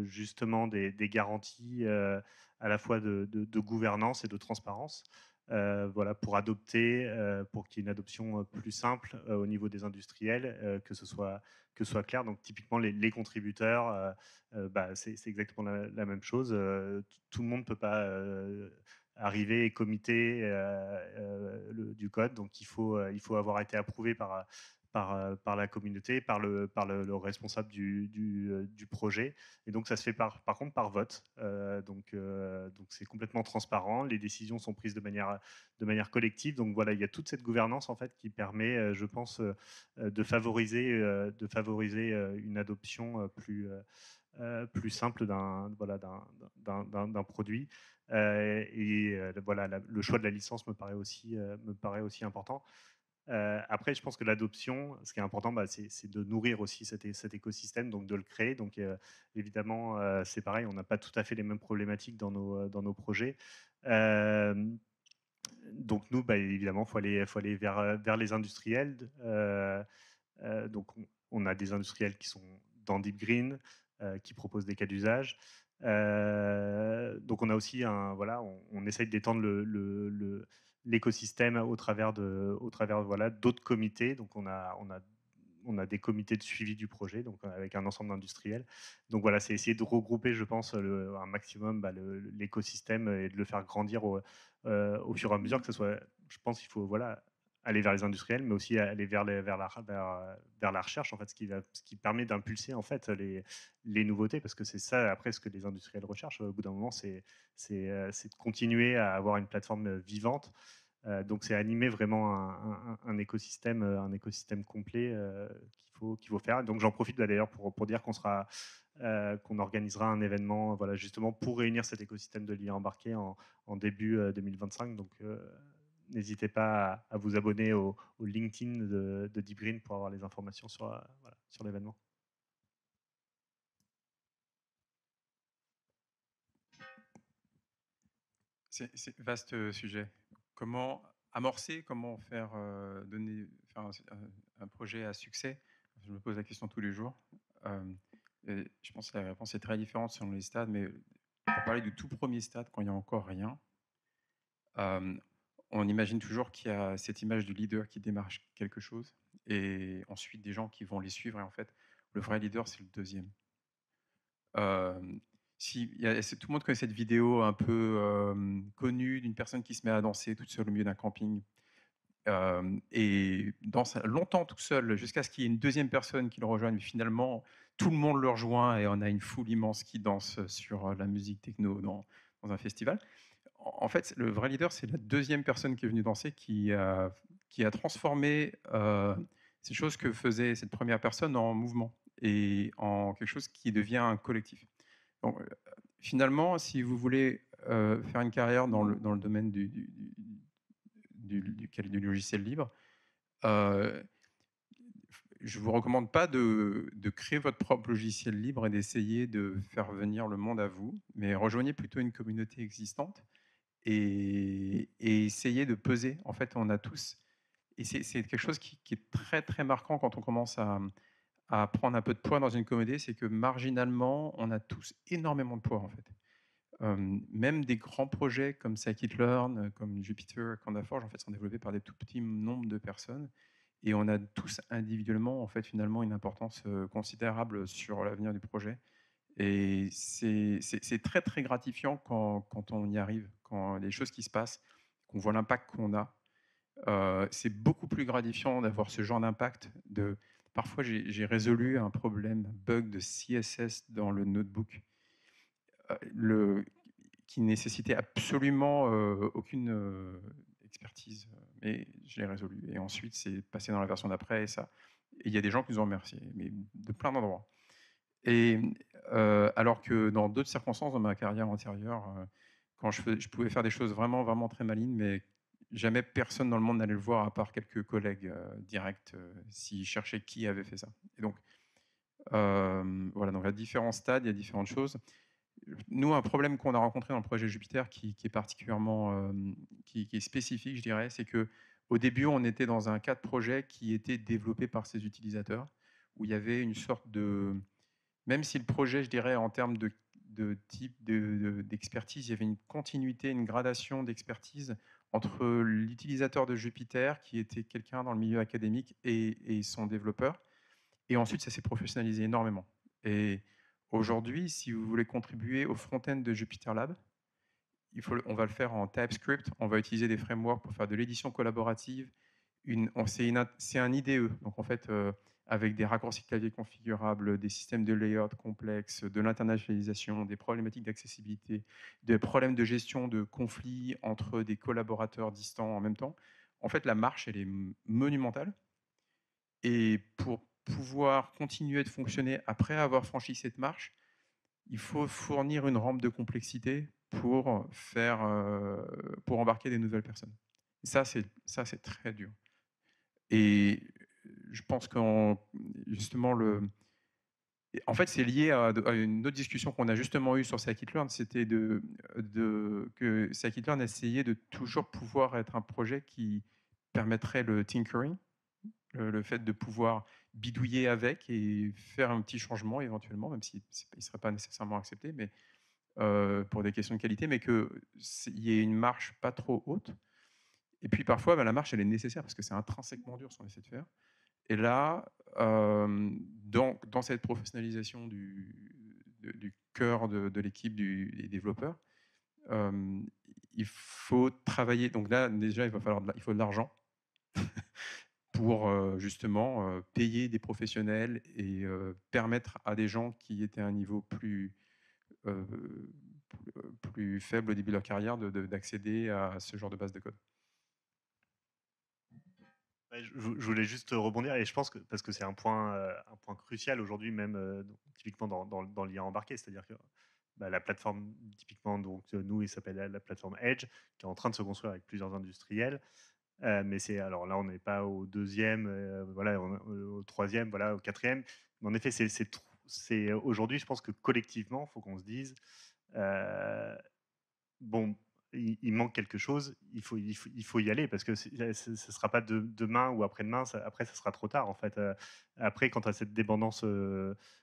justement des garanties à la fois de gouvernance et de transparence, voilà, pour qu'il y ait une adoption plus simple au niveau des industriels, que ce soit clair. Donc typiquement, les contributeurs, c'est exactement la même chose. Tout le monde ne peut pas arriver et committer du code, donc il faut avoir été approuvé par la communauté, par le responsable du projet. Et donc ça se fait par contre par vote. Donc c'est complètement transparent. Les décisions sont prises de manière collective. Donc voilà, il y a toute cette gouvernance, en fait, qui permet, je pense, de favoriser une adoption plus simple d'un produit. Voilà, le choix de la licence me paraît aussi important. Après, je pense que l'adoption, ce qui est important, c'est de nourrir aussi cet écosystème, donc de le créer. Donc évidemment, c'est pareil, on n'a pas tout à fait les mêmes problématiques dans nos projets. Donc nous, évidemment, il faut aller vers les industriels. Donc on a des industriels qui sont dans Deep Green, qui proposent des cas d'usage. Donc on a aussi on essaye d'étendre l'écosystème au travers d'autres comités. Donc on a des comités de suivi du projet, donc avec un ensemble d'industriels. Donc voilà, c'est essayer de regrouper, je pense, un maximum l'écosystème, et de le faire grandir au fur et à mesure, que ce soit, je pense qu'il faut aller vers les industriels, mais aussi aller vers la recherche, en fait, ce qui permet d'impulser, en fait, les nouveautés, parce que c'est ça après ce que les industriels recherchent au bout d'un moment, c'est de continuer à avoir une plateforme vivante. Donc c'est animer vraiment un écosystème complet qu'il faut faire. Donc j'en profite d'ailleurs pour dire qu'on organisera un événement, voilà, justement pour réunir cet écosystème de l'IA embarqué en début 2025. Donc n'hésitez pas à vous abonner au LinkedIn de Deep Green pour avoir les informations sur l'événement. C'est un vaste sujet. Comment amorcer, comment faire un projet à succès? Je me pose la question tous les jours. Je pense que la réponse est très différente selon les stades, mais pour parler du tout premier stade, quand il n'y a encore rien, on imagine toujours qu'il y a cette image du leader qui démarche quelque chose, et ensuite des gens qui vont les suivre, et en fait, le vrai leader, c'est le deuxième. Tout le monde connaît cette vidéo un peu connue d'une personne qui se met à danser toute seule au milieu d'un camping, et danse longtemps tout seul jusqu'à ce qu'il y ait une deuxième personne qui le rejoigne. Mais finalement, tout le monde le rejoint et on a une foule immense qui danse sur la musique techno dans un festival. En fait, le vrai leader, c'est la deuxième personne qui est venue danser qui a transformé ces choses que faisait cette première personne en mouvement et en quelque chose qui devient un collectif. Donc, finalement, si vous voulez faire une carrière dans le domaine du logiciel libre, je ne vous recommande pas de créer votre propre logiciel libre et d'essayer de faire venir le monde à vous, mais rejoignez plutôt une communauté existante et essayez de peser. En fait, on a tous, et c'est quelque chose qui est très très marquant quand on commence à prendre un peu de poids dans une communauté, c'est que marginalement, on a tous énormément de poids en fait. Même des grands projets comme Scikit-learn, comme Jupyter, CandaForge, en fait, sont développés par des tout petits nombres de personnes. Et on a tous individuellement, en fait, finalement, une importance considérable sur l'avenir du projet. Et c'est très, très gratifiant quand on y arrive, quand les choses qui se passent, qu'on voit l'impact qu'on a. C'est beaucoup plus gratifiant d'avoir ce genre d'impact. Parfois, j'ai résolu un problème, un bug de CSS dans le notebook qui nécessitait absolument aucune expertise, mais je l'ai résolu. Et ensuite, c'est passé dans la version d'après, et il y a des gens qui nous ont remerciés, mais de plein d'endroits. Et alors que dans d'autres circonstances, dans ma carrière antérieure, quand je pouvais faire des choses vraiment, vraiment très malines, mais jamais personne dans le monde n'allait le voir à part quelques collègues directs s'ils cherchaient qui avait fait ça. Et donc, voilà, donc à différents stades, il y a différentes choses. Nous, un problème qu'on a rencontré dans le projet Jupyter qui est particulièrement qui est spécifique, je dirais, c'est que au début, on était dans un cas de projet qui était développé par ses utilisateurs, où il y avait une sorte de... Même si le projet, je dirais, en termes de type d'expertise, il y avait une continuité, une gradation d'expertise entre l'utilisateur de Jupyter, qui était quelqu'un dans le milieu académique, et son développeur. Et ensuite, ça s'est professionnalisé énormément. Et aujourd'hui, si vous voulez contribuer au front-end de JupyterLab, on va le faire en TypeScript, on va utiliser des frameworks pour faire de l'édition collaborative. C'est un IDE, donc en fait, avec des raccourcis clavier configurables, des systèmes de layout complexes, de l'internationalisation, des problématiques d'accessibilité, des problèmes de gestion de conflits entre des collaborateurs distants en même temps. En fait, la marche, elle est monumentale. Et pour pouvoir continuer de fonctionner après avoir franchi cette marche, il faut fournir une rampe de complexité pour embarquer des nouvelles personnes. Et ça, c'est très dur. Et je pense justement en fait, c'est lié à une autre discussion qu'on a justement eue sur Scikit-learn, c'était que Scikit-learn essayait de toujours pouvoir être un projet qui permettrait le tinkering, le fait de pouvoir bidouiller avec et faire un petit changement éventuellement, même s'il ne serait pas nécessairement accepté, mais pour des questions de qualité, mais qu'il y ait une marche pas trop haute. Et puis parfois, la marche, elle est nécessaire parce que c'est intrinsèquement dur ce qu'on essaie de faire. Et là, dans cette professionnalisation du cœur de l'équipe des développeurs, il faut travailler. Donc là, déjà, il faut de l'argent pour justement payer des professionnels et permettre à des gens qui étaient à un niveau plus faible au début de leur carrière d'accéder à ce genre de base de code. Je voulais juste rebondir, et je pense que, parce que c'est un point crucial aujourd'hui, même typiquement dans l'IA embarqué, c'est-à-dire que la plateforme, typiquement, donc nous, il s'appelle la plateforme Edge, qui est en train de se construire avec plusieurs industriels. Mais alors là, on n'est pas au deuxième, voilà, au troisième, voilà, au quatrième. Mais en effet, aujourd'hui, je pense que collectivement, il faut qu'on se dise, bon, il manque quelque chose, il faut y aller parce que ce ne sera pas demain ou après-demain, après, ça sera trop tard. En fait. Après, quand tu as cette dépendance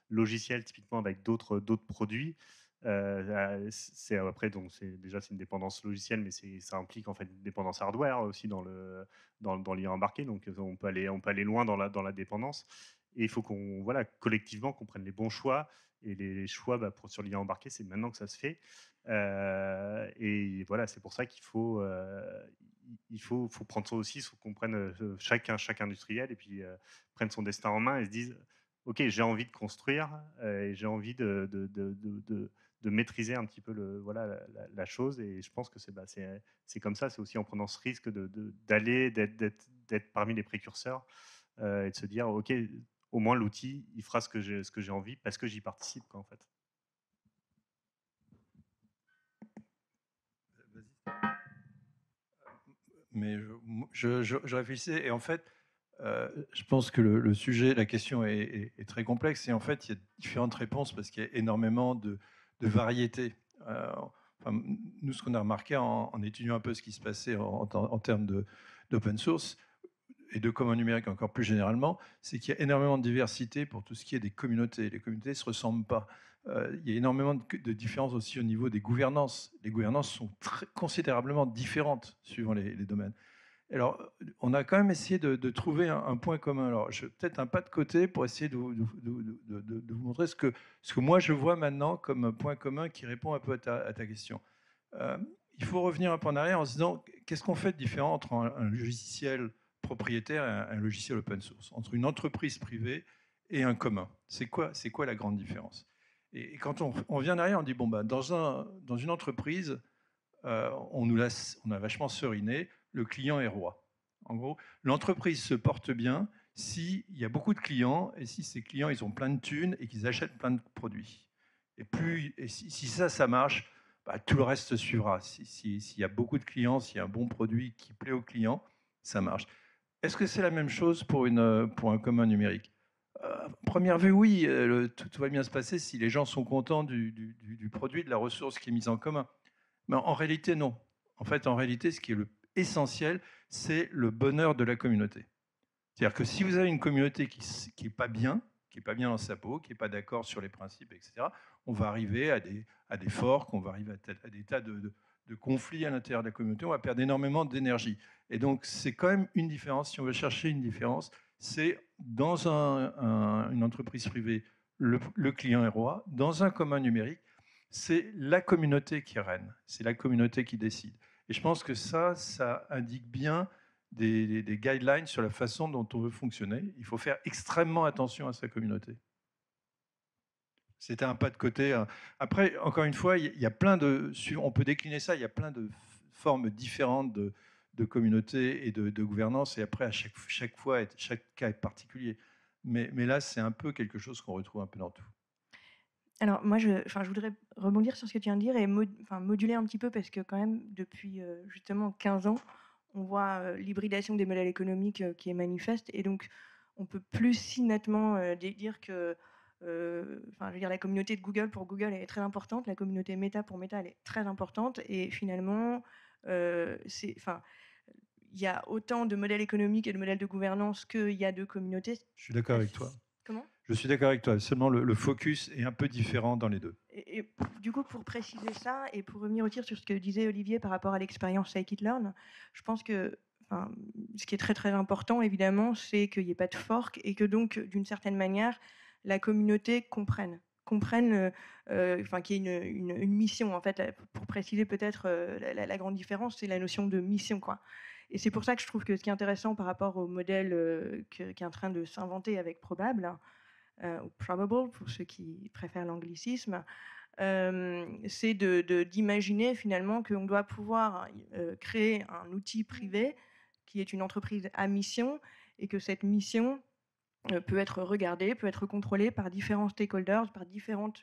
logicielle, typiquement avec d'autres produits, après, donc déjà c'est une dépendance logicielle, mais ça implique en fait une dépendance hardware aussi dans l'IA embarqué. Donc on peut aller loin dans la dépendance. Et il faut qu'on collectivement qu'on prenne les bons choix. Et les choix sur l'IA embarqué, c'est maintenant que ça se fait. Et voilà, c'est pour ça qu'il faut prendre ça aussi, il faut qu'on prenne chaque industriel et puis prenne son destin en main et se dise, ok, j'ai envie de construire et j'ai envie de maîtriser un petit peu la chose. Et je pense que c'est comme ça, c'est aussi en prenant ce risque d'être parmi les précurseurs et de se dire, ok, au moins l'outil, il fera ce que j'ai envie parce que j'y participe, quoi, en fait. Mais je réfléchissais et en fait, je pense que le sujet, la question est très complexe et en fait, il y a différentes réponses parce qu'il y a énormément de variétés. Nous, ce qu'on a remarqué en étudiant un peu ce qui se passait en termes d'open source et de commun numérique encore plus généralement, c'est qu'il y a énormément de diversité pour tout ce qui est des communautés. Les communautés ne se ressemblent pas. Il y a énormément de différences aussi au niveau des gouvernances. Les gouvernances sont considérablement différentes suivant les domaines. Alors, on a quand même essayé de trouver un point commun. Alors, peut-être un pas de côté pour essayer de vous montrer ce que moi je vois maintenant comme un point commun qui répond un peu à ta question. Il faut revenir un peu en arrière en se disant qu'est-ce qu'on fait de différent entre un logiciel propriétaire et un logiciel open source, entre une entreprise privée et un commun. C'est quoi la grande différence? Et quand on vient en arrière, on dit bon, dans une entreprise, on a vachement seriné, le client est roi. En gros, l'entreprise se porte bien s'il y a beaucoup de clients et si ces clients ils ont plein de thunes et qu'ils achètent plein de produits. Et si ça marche, tout le reste suivra. S'il y a beaucoup de clients, s'il y a un bon produit qui plaît aux clients, ça marche. Est-ce que c'est la même chose pour un commun numérique? Première vue, oui, tout va bien se passer si les gens sont contents du produit, de la ressource qui est mise en commun. Mais en réalité, non. En fait, en réalité, ce qui est essentiel, c'est le bonheur de la communauté. C'est-à-dire que si vous avez une communauté qui n'est pas bien, dans sa peau, qui n'est pas d'accord sur les principes, etc., on va arriver à des forks, on va arriver à des tas de conflits à l'intérieur de la communauté, on va perdre énormément d'énergie. Et donc, c'est quand même une différence. Si on veut chercher une différence, c'est dans une entreprise privée, le client est roi. Dans un commun numérique, c'est la communauté qui règne, c'est la communauté qui décide. Et je pense que ça indique bien des guidelines sur la façon dont on veut fonctionner. Il faut faire extrêmement attention à sa communauté. C'était un pas de côté. Après, encore une fois, il y a plein on peut décliner ça, il y a plein de formes différentes de communauté et de gouvernance, et après, à chaque fois, chaque cas est particulier. Mais là, c'est un peu quelque chose qu'on retrouve un peu dans tout. Alors moi, je voudrais rebondir sur ce que tu viens de dire et moduler un petit peu parce que quand même, depuis justement 15 ans, on voit l'hybridation des modèles économiques qui est manifeste. Et donc, on peut plus si nettement dire que la communauté de Google pour Google elle est très importante, la communauté Meta pour Meta elle est très importante. Et finalement, il y a autant de modèles économiques et de modèles de gouvernance qu'il y a de communautés. Je suis d'accord avec toi. Comment ? Je suis d'accord avec toi. Seulement, le focus est un peu différent dans les deux. Et du coup, pour préciser ça et pour revenir au tir sur ce que disait Olivier par rapport à l'expérience Scikit-learn, je pense que ce qui est très très important, évidemment, c'est qu'il n'y ait pas de fork et que donc, d'une certaine manière, la communauté comprenne qu'il y ait une mission. En fait, pour préciser peut-être la grande différence, c'est la notion de mission, quoi. Et c'est pour ça que je trouve que ce qui est intéressant par rapport au modèle qui est en train de s'inventer avec Probable, ou Probable pour ceux qui préfèrent l'anglicisme, c'est d'imaginer finalement qu'on doit pouvoir créer un outil privé qui est une entreprise à mission et que cette mission peut être regardée, peut être contrôlée par différents stakeholders, par différents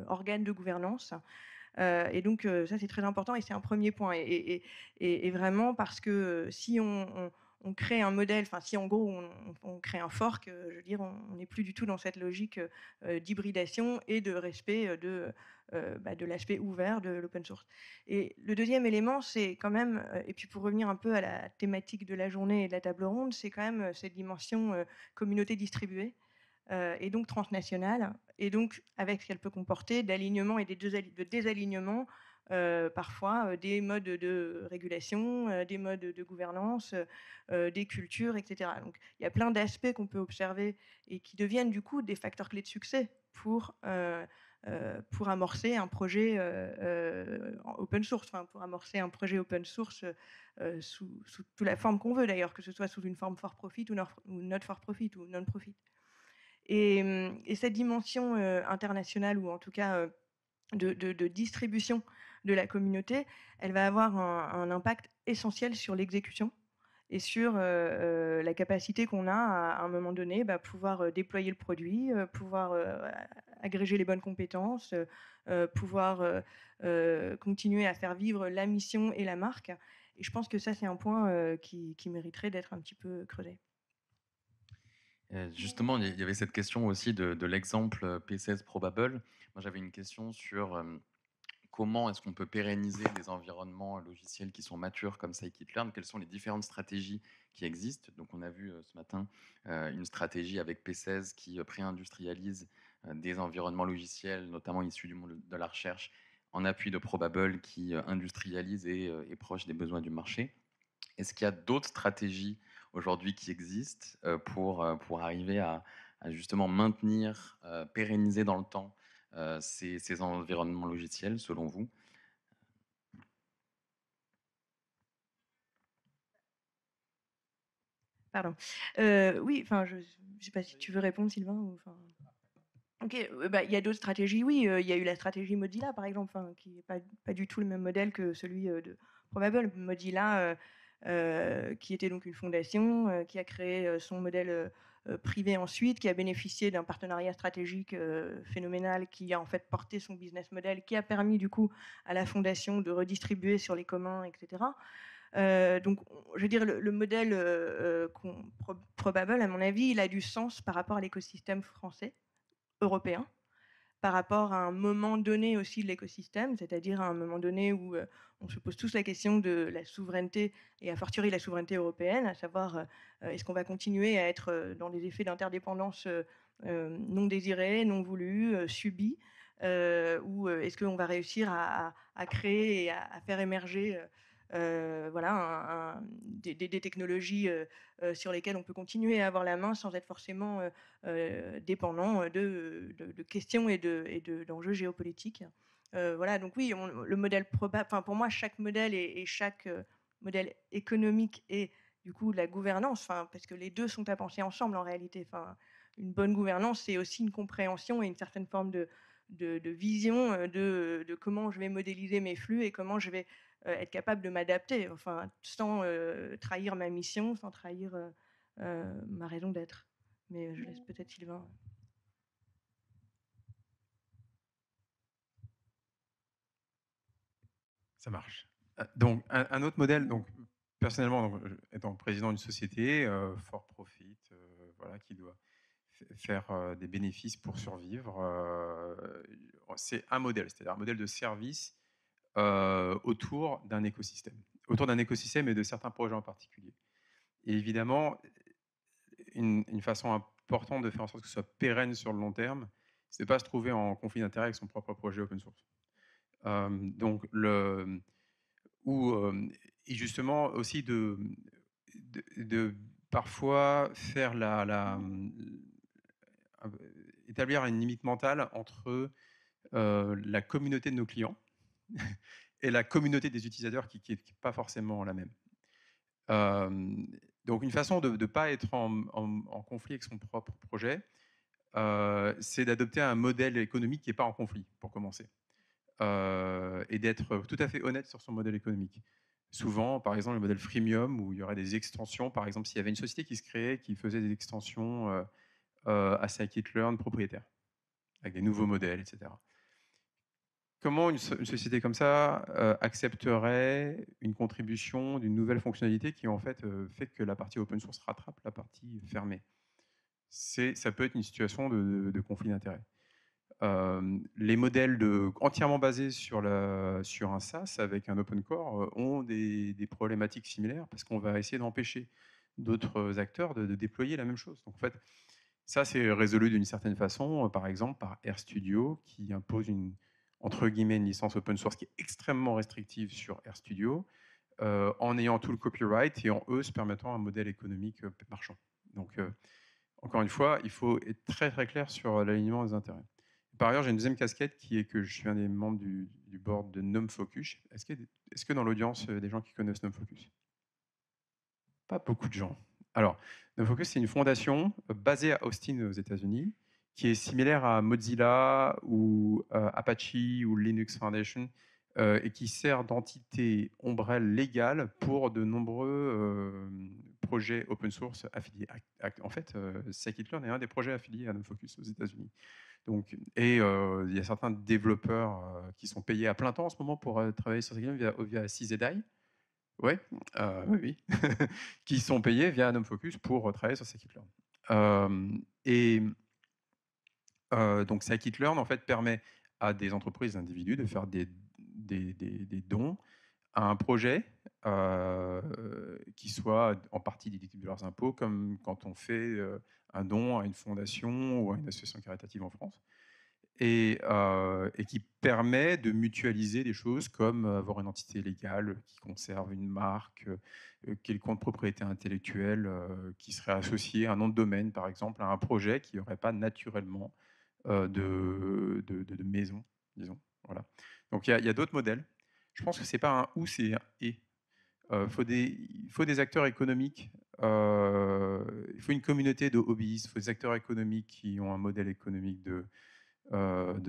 organes de gouvernance. Et donc ça c'est très important et c'est un premier point. Et vraiment parce que si on on crée un modèle, enfin si en gros on crée un fork, je veux dire, on n'est plus du tout dans cette logique d'hybridation et de respect de l'aspect ouvert de l'open source. Et le deuxième élément, c'est quand même, et puis pour revenir un peu à la thématique de la journée et de la table ronde, c'est quand même cette dimension communauté distribuée et donc transnationale, et donc avec ce qu'elle peut comporter d'alignement et de désalignement, parfois des modes de régulation, des modes de gouvernance, des cultures, etc. Donc il y a plein d'aspects qu'on peut observer et qui deviennent du coup des facteurs clés de succès pour amorcer un projet open source, enfin, pour amorcer un projet open source sous toute la forme qu'on veut d'ailleurs, que ce soit sous une forme for profit ou not for profit ou non profit. Et cette dimension internationale, ou en tout cas de distribution de la communauté, elle va avoir un impact essentiel sur l'exécution et sur la capacité qu'on a à un moment donné, pouvoir déployer le produit, pouvoir agréger les bonnes compétences, pouvoir continuer à faire vivre la mission et la marque. Et je pense que ça, c'est un point qui mériterait d'être un petit peu creusé. Justement, il y avait cette question aussi de l'exemple P16 Probable. Moi, j'avais une question sur comment est-ce qu'on peut pérenniser des environnements logiciels qui sont matures comme scikit-learn. Quelles sont les différentes stratégies qui existent? Donc, on a vu ce matin une stratégie avec P16 qui pré-industrialise des environnements logiciels, notamment issus du monde de la recherche, en appui de Probable qui industrialise et est proche des besoins du marché. Est-ce qu'il y a d'autres stratégies aujourd'hui qui existent pour arriver à justement maintenir, pérenniser dans le temps ces environnements logiciels, selon vous? Pardon. Oui, enfin, je ne sais pas si tu veux répondre, Sylvain. Ok, il y a d'autres stratégies, oui. Il y a eu la stratégie Mozilla, par exemple, qui n'est pas du tout le même modèle que celui de Probable. Mozilla, qui était donc une fondation, qui a créé son modèle privé ensuite, qui a bénéficié d'un partenariat stratégique phénoménal, qui a en fait porté son business model, qui a permis du coup à la fondation de redistribuer sur les communs, etc. Donc, je veux dire, le modèle Probable, à mon avis, il a du sens par rapport à l'écosystème français, européen, par rapport à un moment donné aussi de l'écosystème, c'est-à-dire à un moment donné où on se pose tous la question de la souveraineté, et a fortiori la souveraineté européenne, à savoir est-ce qu'on va continuer à être dans des effets d'interdépendance non désirés, non voulus, subis, ou est-ce qu'on va réussir à créer et à faire émerger des technologies sur lesquelles on peut continuer à avoir la main sans être forcément dépendant de questions et d'enjeux géopolitiques. Voilà, donc oui, le modèle probable, pour moi, chaque modèle et chaque modèle économique et du coup la gouvernance, parce que les deux sont à penser ensemble en réalité. Une bonne gouvernance, c'est aussi une compréhension et une certaine forme de vision de comment je vais modéliser mes flux et comment je vais être capable de m'adapter, sans trahir ma mission, sans trahir ma raison d'être. Mais je laisse peut-être Sylvain. Ça marche. Donc, un autre modèle, donc, personnellement, donc, étant président d'une société for profit, voilà, qui doit faire des bénéfices pour survivre, c'est un modèle, c'est-à-dire un modèle de service autour d'un écosystème et de certains projets en particulier. Et évidemment, une façon importante de faire en sorte que ce soit pérenne sur le long terme, c'est de ne pas se trouver en conflit d'intérêt avec son propre projet open source. Donc, et justement aussi de parfois faire établir une limite mentale entre la communauté de nos clients et la communauté des utilisateurs qui n'est pas forcément la même. Donc une façon de ne pas être en conflit avec son propre projet, c'est d'adopter un modèle économique qui n'est pas en conflit, pour commencer. Et d'être tout à fait honnête sur son modèle économique. Souvent, par exemple, le modèle freemium, où il y aurait des extensions, par exemple, s'il y avait une société qui se créait, qui faisait des extensions à scikit-learn propriétaires, avec des nouveaux modèles, etc. comment une société comme ça accepterait une contribution d'une nouvelle fonctionnalité qui en fait fait que la partie open source rattrape la partie fermée? Ça peut être une situation de conflit d'intérêts. Les modèles entièrement basés sur un SaaS avec un open core ont des problématiques similaires parce qu'on va essayer d'empêcher d'autres acteurs de déployer la même chose. Donc en fait, ça c'est résolu d'une certaine façon, par exemple par RStudio qui impose entre guillemets une licence open source qui est extrêmement restrictive sur RStudio en ayant tout le copyright et en eux se permettant un modèle économique marchand. Donc encore une fois, il faut être très très clair sur l'alignement des intérêts. Par ailleurs, j'ai une deuxième casquette qui est que je suis un des membres du board de NumFocus. Est-ce que dans l'audience, il y a des gens qui connaissent NumFocus? Pas beaucoup de gens. Alors, NumFocus, c'est une fondation basée à Austin aux États-Unis qui est similaire à Mozilla ou Apache ou Linux Foundation et qui sert d'entité ombrelle légale pour de nombreux projets open source affiliés. En fait, Scikit-learn est un des projets affiliés à NumFocus aux États-Unis. Donc, il y a certains développeurs qui sont payés à plein temps en ce moment pour travailler sur Scikit-learn via CZI. Oui, oui. Qui sont payés via NumFocus pour travailler sur Scikit-learn. Donc Scikit-learn en fait permet à des entreprises, des individus de faire des dons à un projet qui soit en partie déductible de leurs impôts, comme quand on fait un don à une fondation ou à une association caritative en France. Et qui permet de des choses comme avoir une entité légale qui conserve une marque, qui est le compte propriété intellectuelle, qui serait associé à un nom de domaine, par exemple, à un projet qui n'aurait pas naturellement de maison, disons. Voilà. Donc il y a d'autres modèles. Je pense que ce n'est pas un ou, c'est un et. Il faut des acteurs économiques, il faut une communauté de hobbyistes, il faut des acteurs économiques qui ont un modèle économique de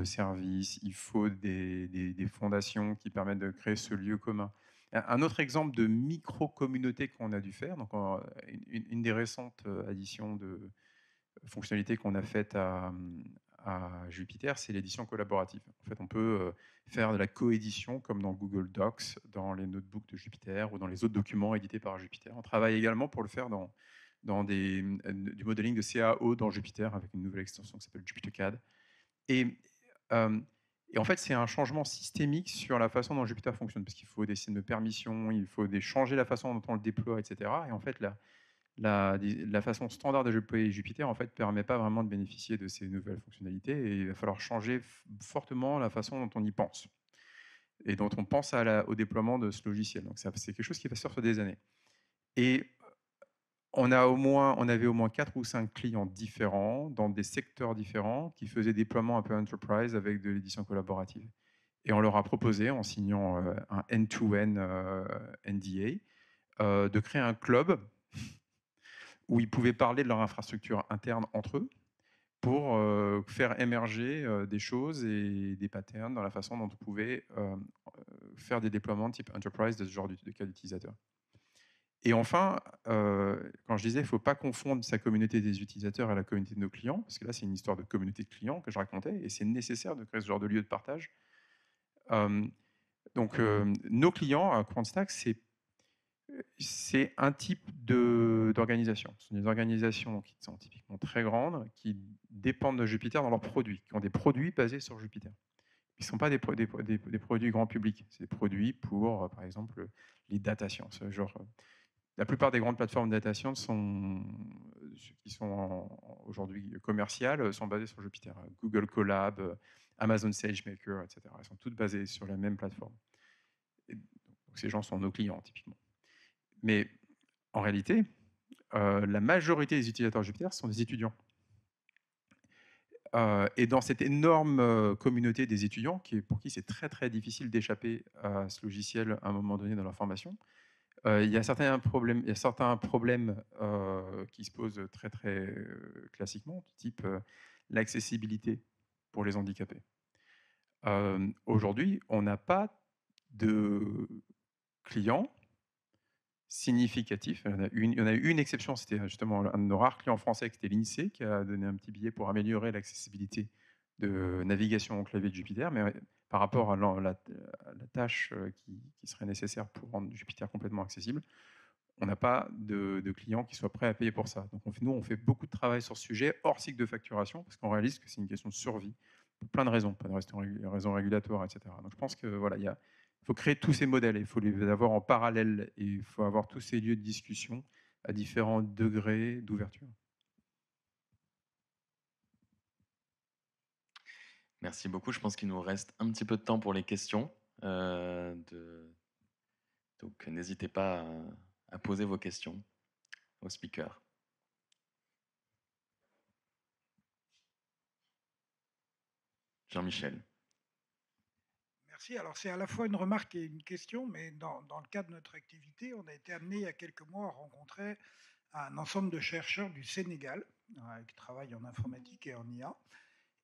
services, il faut des fondations qui permettent de créer ce lieu commun. Un autre exemple de micro-communauté qu'on a dû faire, donc une des récentes additions de fonctionnalités qu'on a faites à Jupyter, c'est l'édition collaborative. En fait, on peut faire de la coédition comme dans Google Docs, dans les notebooks de Jupyter ou dans les autres documents édités par Jupyter. On travaille également pour le faire dans du modeling de CAO dans Jupyter avec une nouvelle extension qui s'appelle JupyterCAD. Et en fait, c'est un changement systémique sur la façon dont Jupyter fonctionne, parce qu'il faut des systèmes de permission, il faut changer la façon dont on le déploie, etc. Et en fait, la façon standard de déployer Jupyter en fait, permet pas vraiment de bénéficier de ces nouvelles fonctionnalités, et il va falloir changer fortement la façon dont on y pense, et dont on pense au déploiement de ce logiciel. Donc c'est quelque chose qui va se faire sur des années. Et on avait au moins 4 ou 5 clients différents, dans des secteurs différents, qui faisaient des déploiements un peu enterprise avec de l'édition collaborative. Et on leur a proposé, en signant un end-to-end NDA, de créer un club où ils pouvaient parler de leur infrastructure interne entre eux pour faire émerger des choses et des patterns dans la façon dont on pouvait faire des déploiements type enterprise de ce genre de cas d'utilisateurs. Et enfin, quand je disais qu'il ne faut pas confondre sa communauté des utilisateurs à la communauté de nos clients, parce que là, c'est une histoire de communauté de clients que je racontais, et c'est nécessaire de créer ce genre de lieu de partage. Donc, nos clients à QuantStack, c'est un type d'organisation. Ce sont des organisations qui sont typiquement très grandes, qui dépendent de Jupyter dans leurs produits, qui ont des produits basés sur Jupyter. Ils ne sont pas des produits grand public, c'est des produits pour, par exemple, les data science, genre... La plupart des grandes plateformes de data science qui sont aujourd'hui commerciales sont basées sur Jupyter. Google Colab, Amazon SageMaker, etc. Elles sont toutes basées sur la même plateforme. Et donc, ces gens sont nos clients, typiquement. Mais en réalité, la majorité des utilisateurs de Jupyter sont des étudiants. Et dans cette énorme communauté des étudiants, pour qui c'est très très difficile d'échapper à ce logiciel à un moment donné dans leur formation, il y a certains problèmes qui se posent très très classiquement, type l'accessibilité pour les handicapés. Aujourd'hui, on n'a pas de clients significatifs. Il y en a eu une exception, c'était justement un de nos rares clients français, qui était l'INSEE, qui a donné un petit billet pour améliorer l'accessibilité de navigation au clavier de Jupyter. Mais par rapport à la tâche qui serait nécessaire pour rendre Jupyter complètement accessible, on n'a pas de clients qui soient prêts à payer pour ça. Donc nous, on fait beaucoup de travail sur ce sujet, hors cycle de facturation, parce qu'on réalise que c'est une question de survie, pour plein de raisons, pas de raisons régulatoires, etc. Donc je pense que voilà, il faut créer tous ces modèles, il faut les avoir en parallèle, et il faut avoir tous ces lieux de discussion à différents degrés d'ouverture. Merci beaucoup. Je pense qu'il nous reste un petit peu de temps pour les questions. Donc n'hésitez pas à poser vos questions aux speakers. Jean-Michel. Merci. Alors c'est à la fois une remarque et une question, mais dans le cadre de notre activité, on a été amené il y a quelques mois à rencontrer un ensemble de chercheurs du Sénégal qui travaillent en informatique et en IA,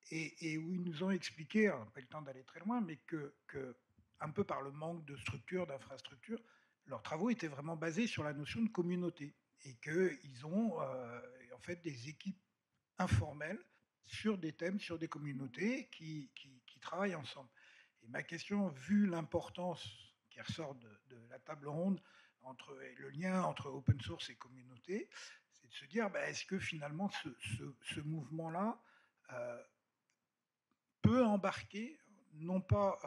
et où ils nous ont expliqué, on n'a pas eu le temps d'aller très loin, mais que un peu par le manque de structure, d'infrastructure, leurs travaux étaient vraiment basés sur la notion de communauté, et qu'ils ont en fait des équipes informelles sur des thèmes, sur des communautés qui travaillent ensemble. Et ma question, vu l'importance qui ressort de la table ronde, le lien entre open source et communauté, c'est de se dire, est-ce que finalement ce mouvement-là peut embarquer, non pas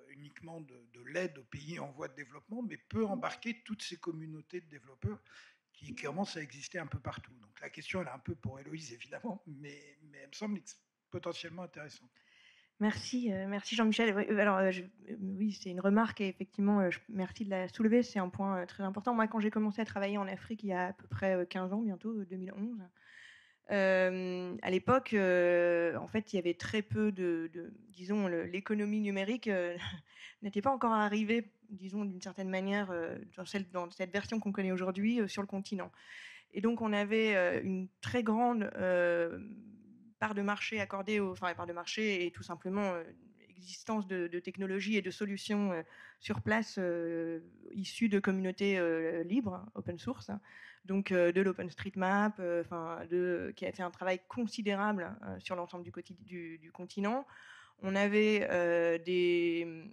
uniquement de l'aide aux pays en voie de développement, mais peut embarquer toutes ces communautés de développeurs qui commencent à exister un peu partout. Donc la question, elle est un peu pour Héloïse, évidemment, mais elle me semble potentiellement intéressante. Merci, merci Jean-Michel. Alors, oui, c'est une remarque et effectivement, merci de la soulever. C'est un point très important. Moi, quand j'ai commencé à travailler en Afrique il y a à peu près 15 ans, bientôt 2011, à l'époque, en fait, il y avait très peu disons, l'économie numérique n'était pas encore arrivée, disons, d'une certaine manière, dans cette version qu'on connaît aujourd'hui sur le continent. Et donc, on avait une très grande part de marché accordée part de marché et tout simplement existence de technologies et de solutions sur place issues de communautés libres, open source, donc de l'OpenStreetMap, qui a fait un travail considérable sur l'ensemble du continent. On avait des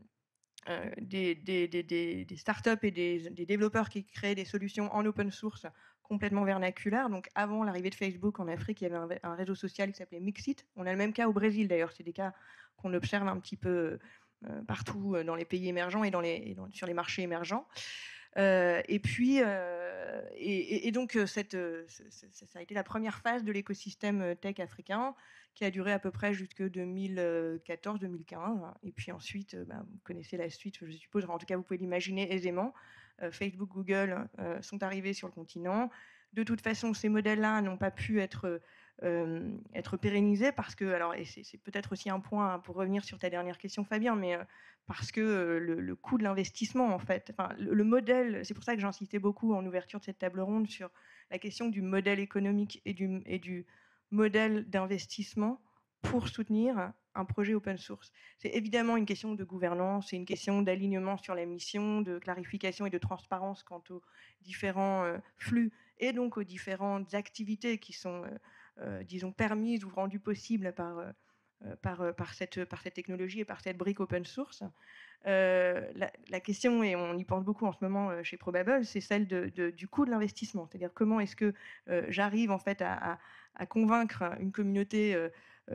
startups et des développeurs qui créaient des solutions en open source complètement vernaculaires. Donc avant l'arrivée de Facebook en Afrique, il y avait un réseau social qui s'appelait Mixit. On a le même cas au Brésil d'ailleurs. C'est des cas qu'on observe un petit peu partout dans les pays émergents et sur les marchés émergents. Donc ça a été la première phase de l'écosystème tech africain qui a duré à peu près jusque 2014-2015. Et puis ensuite, vous connaissez la suite, je suppose, en tout cas vous pouvez l'imaginer aisément. Facebook, Google sont arrivés sur le continent. De toute façon, ces modèles-là n'ont pas pu être pérennisés parce que, alors, et c'est peut-être aussi un point pour revenir sur ta dernière question, Fabien, mais parce que le coût de l'investissement, en fait, le modèle, c'est pour ça que j'insistais beaucoup en ouverture de cette table ronde sur la question du modèle économique et du modèle d'investissement pour soutenir un projet open source. C'est évidemment une question de gouvernance, c'est une question d'alignement sur la mission, de clarification et de transparence quant aux différents flux et donc aux différentes activités qui sont, disons, permises ou rendues possibles par cette technologie et par cette brique open source. La question, et on y pense beaucoup en ce moment chez Probable, c'est celle du coût de l'investissement. C'est-à-dire comment est-ce que j'arrive en fait à convaincre une communauté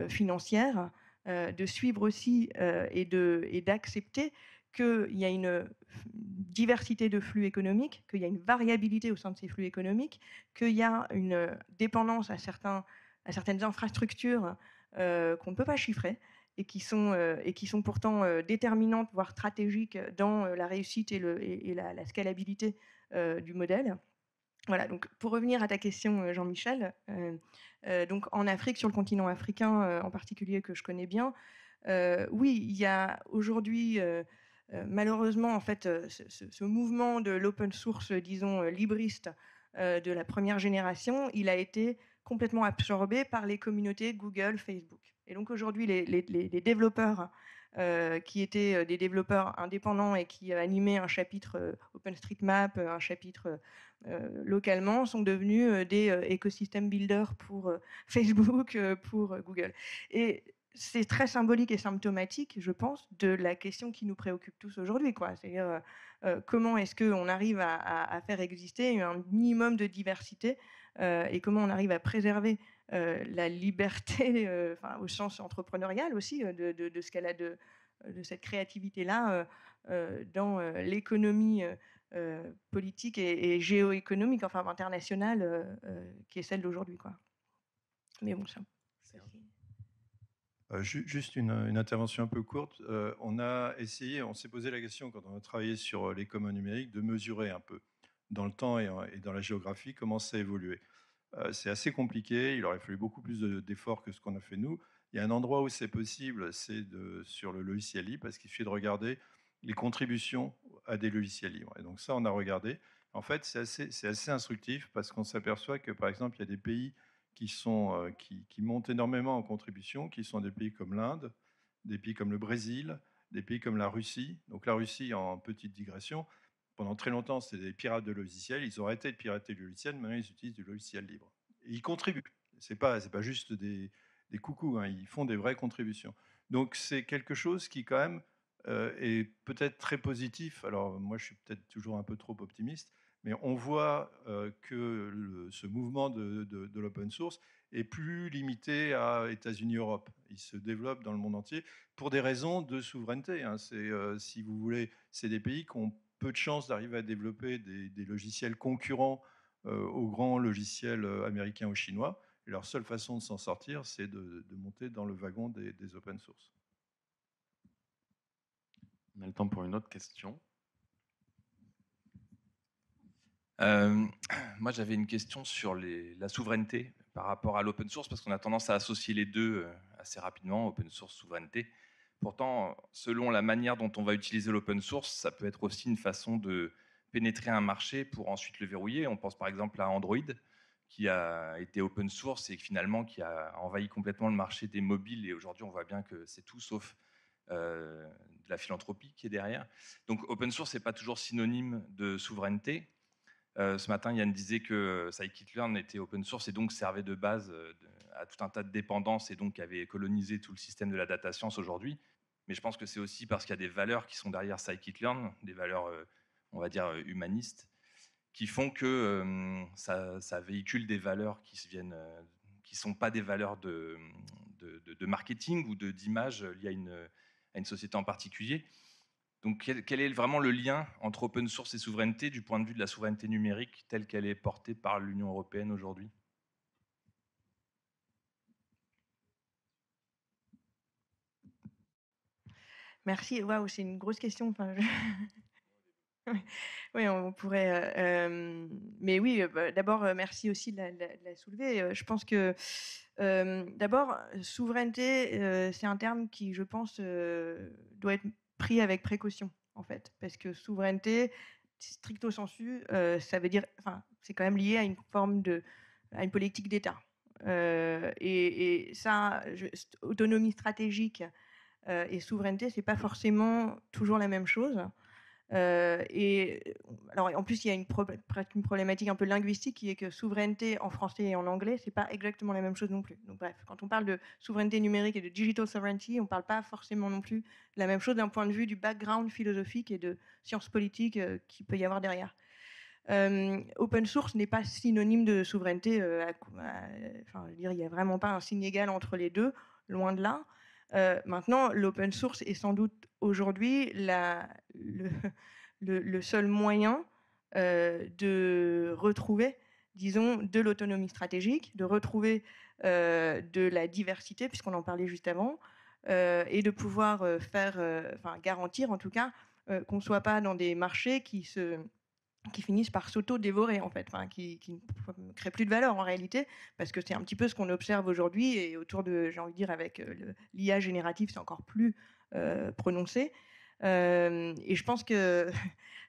financière de suivre aussi et d'accepter qu'il y a une diversité de flux économiques, qu'il y a une variabilité au sein de ces flux économiques, qu'il y a une dépendance à certaines infrastructures qu'on ne peut pas chiffrer et qui sont pourtant déterminantes, voire stratégiques dans la réussite et la scalabilité du modèle. Voilà, donc pour revenir à ta question, Jean-Michel, donc en Afrique, sur le continent africain en particulier que je connais bien, oui, il y a aujourd'hui malheureusement en fait ce mouvement de l'open source, disons libriste de la première génération, il a été complètement absorbé par les communautés Google, Facebook. Et donc aujourd'hui, les développeurs qui étaient des développeurs indépendants et qui animaient un chapitre OpenStreetMap, un chapitre localement, sont devenus des écosystèmes builders pour Facebook, pour Google. Et c'est très symbolique et symptomatique, je pense, de la question qui nous préoccupe tous aujourd'hui, quoi. C'est-à-dire comment est-ce qu'on arrive à faire exister un minimum de diversité et comment on arrive à préserver la liberté, au sens entrepreneurial aussi, de ce qu'elle a de cette créativité-là dans l'économie politique et géoéconomique, enfin internationale, qui est celle d'aujourd'hui, quoi. Mais bon, ça. Juste une intervention un peu courte. On s'est posé la question quand on a travaillé sur les communs numériques de mesurer un peu dans le temps et dans la géographie comment ça a évolué. C'est assez compliqué, il aurait fallu beaucoup plus d'efforts que ce qu'on a fait nous. Il y a un endroit où c'est possible, c'est sur le logiciel libre, parce qu'il suffit de regarder les contributions à des logiciels libres. Et donc ça, on a regardé. En fait, c'est assez instructif parce qu'on s'aperçoit que, par exemple, il y a des pays qui montent énormément en contribution, qui sont des pays comme l'Inde, des pays comme le Brésil, des pays comme la Russie. Donc la Russie, en petite digression, pendant très longtemps, c'était des pirates de logiciels. Ils ont arrêté de pirater du logiciel, maintenant ils utilisent du logiciel libre. Et ils contribuent. C'est pas juste des coucous, hein. Ils font des vraies contributions. Donc c'est quelque chose qui quand même est peut-être très positif. Alors moi, je suis peut-être toujours un peu trop optimiste, mais on voit que ce mouvement de l'open source est plus limité à États-Unis, Europe. Il se développe dans le monde entier pour des raisons de souveraineté, hein. Si vous voulez, c'est des pays qui ont peu de chances d'arriver à développer des logiciels concurrents aux grands logiciels américains ou chinois. Et leur seule façon de s'en sortir, c'est de monter dans le wagon des open source. On a le temps pour une autre question. Moi, j'avais une question sur la souveraineté par rapport à l'open source, parce qu'on a tendance à associer les deux assez rapidement, open source, souveraineté. Pourtant, selon la manière dont on va utiliser l'open source, ça peut être aussi une façon de pénétrer un marché pour ensuite le verrouiller. On pense par exemple à Android, qui a été open source et finalement qui a envahi complètement le marché des mobiles. Et aujourd'hui, on voit bien que c'est tout sauf de la philanthropie qui est derrière. Donc, open source, c'est pas toujours synonyme de souveraineté. Ce matin, Yann disait que scikit-learn était open source et donc servait de base à tout un tas de dépendances et donc avait colonisé tout le système de la data science aujourd'hui. Mais je pense que c'est aussi parce qu'il y a des valeurs qui sont derrière scikit-learn, des valeurs, on va dire, humanistes, qui font que ça véhicule des valeurs qui sont pas des valeurs de marketing ou d'image liées à une société en particulier. Donc, quel est vraiment le lien entre open source et souveraineté du point de vue de la souveraineté numérique telle qu'elle est portée par l'Union européenne aujourd'hui ? Merci. Waouh, c'est une grosse question. Enfin, oui, on pourrait. Mais oui, d'abord, merci aussi de la soulever. Je pense que d'abord, souveraineté, c'est un terme qui, je pense, doit être pris avec précaution, en fait, parce que souveraineté, stricto sensu, ça veut dire, enfin, c'est quand même lié à une forme à une politique d'État. Et ça, autonomie stratégique et souveraineté, c'est pas forcément toujours la même chose. Et alors, en plus, il y a une problématique un peu linguistique qui est que souveraineté en français et en anglais, c'est pas exactement la même chose non plus. Donc bref, quand on parle de souveraineté numérique et de digital sovereignty, on parle pas forcément non plus de la même chose d'un point de vue du background philosophique et de sciences politiques qu'il peut y avoir derrière. Open source n'est pas synonyme de souveraineté. Enfin, je veux dire, il n'y a vraiment pas un signe égal entre les deux, loin de là. Maintenant, l'open source est sans doute aujourd'hui le seul moyen de retrouver, disons, de l'autonomie stratégique, de retrouver de la diversité, puisqu'on en parlait juste avant, et de pouvoir garantir en tout cas qu'on ne soit pas dans des marchés qui finissent par s'auto-dévorer, en fait, qui ne créent plus de valeur en réalité, parce que c'est un petit peu ce qu'on observe aujourd'hui, et autour de, j'ai envie de dire, avec l'IA générative, c'est encore plus prononcé. Et je pense que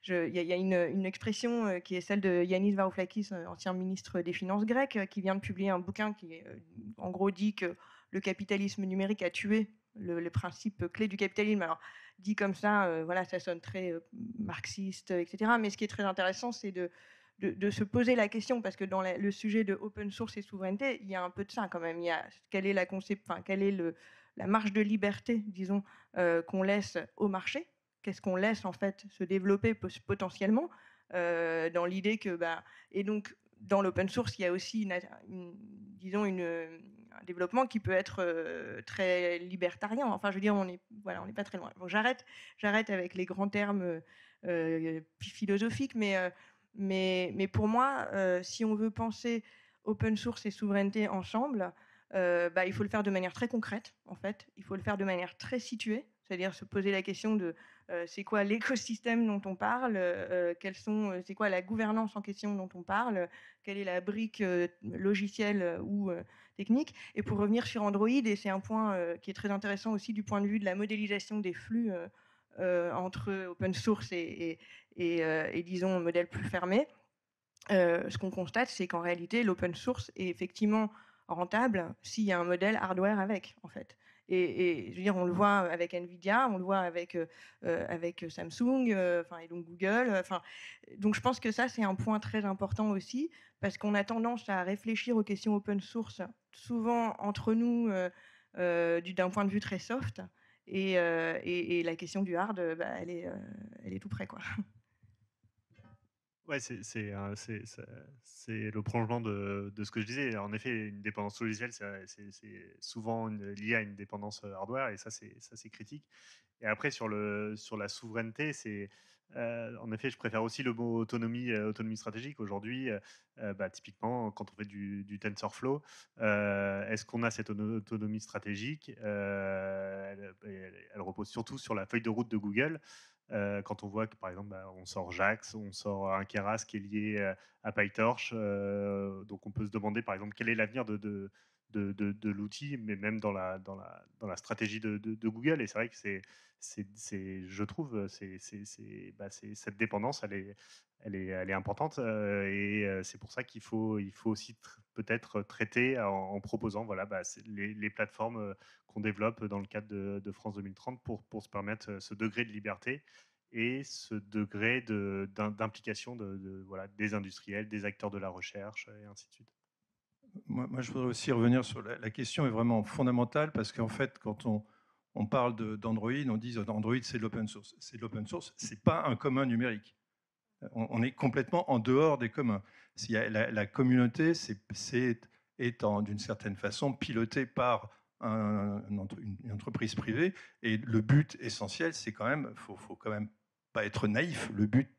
il y a une expression qui est celle de Yanis Varoufakis, ancien ministre des Finances grec, qui vient de publier un bouquin qui, en gros, dit que le capitalisme numérique a tué le principe clé du capitalisme. Alors, dit comme ça, voilà, ça sonne très marxiste, etc. Mais ce qui est très intéressant, c'est de se poser la question, parce que dans le sujet de open source et souveraineté, il y a un peu de ça quand même. Il y a quelle est la quelle est la marge de liberté, disons, qu'on laisse au marché. Qu'est-ce qu'on laisse en fait se développer potentiellement dans l'idée que et donc dans l'open source il y a aussi disons un développement qui peut être très libertarien. Enfin, je veux dire, on n'est pas très loin. Bon, j'arrête avec les grands termes philosophiques, mais pour moi, si on veut penser open source et souveraineté ensemble, il faut le faire de manière très concrète, en fait. Il faut le faire de manière très située, c'est-à-dire se poser la question de c'est quoi l'écosystème dont on parle, c'est quoi la gouvernance en question dont on parle, quelle est la brique logicielle ou technique. Et pour revenir sur Android, et c'est un point qui est très intéressant aussi du point de vue de la modélisation des flux entre open source et disons, modèle plus fermé, ce qu'on constate, c'est qu'en réalité, l'open source est effectivement rentable s'il y a un modèle hardware avec, en fait. Et je veux dire, on le voit avec Nvidia, on le voit avec Samsung, et donc Google. Donc je pense que ça, c'est un point très important aussi, parce qu'on a tendance à réfléchir aux questions open source souvent entre nous d'un point de vue très soft, et la question du hard, elle est tout près, quoi. Ouais, c'est le prolongement de ce que je disais. En effet, une dépendance logicielle, c'est souvent lié à une dépendance hardware, et ça, c'est critique. Et après, sur la souveraineté, en effet, je préfère aussi le mot autonomie stratégique. Aujourd'hui, typiquement, quand on fait du TensorFlow, est-ce qu'on a cette autonomie stratégique? Elle repose surtout sur la feuille de route de Google. Quand on voit que, par exemple, on sort JAX, on sort un Keras qui est lié à PyTorch, donc on peut se demander, par exemple, quel est l'avenir de l'outil, mais même dans la stratégie de Google. Et c'est vrai que je trouve, cette dépendance, elle est importante, et c'est pour ça qu'il faut aussi peut-être traiter en proposant les plateformes qu'on développe dans le cadre de France 2030 pour se permettre ce degré de liberté et ce degré d'implication des industriels, des acteurs de la recherche, et ainsi de suite. Moi, je voudrais aussi revenir sur la question est vraiment fondamentale, parce qu'en fait, quand on parle d'Android, on dit Android, c'est de l'open source. C'est de l'open source, ce n'est pas un commun numérique. On est complètement en dehors des communs. La communauté est d'une certaine façon pilotée par une entreprise privée, et le but essentiel, c'est quand même, faut quand même pas être naïf. Le but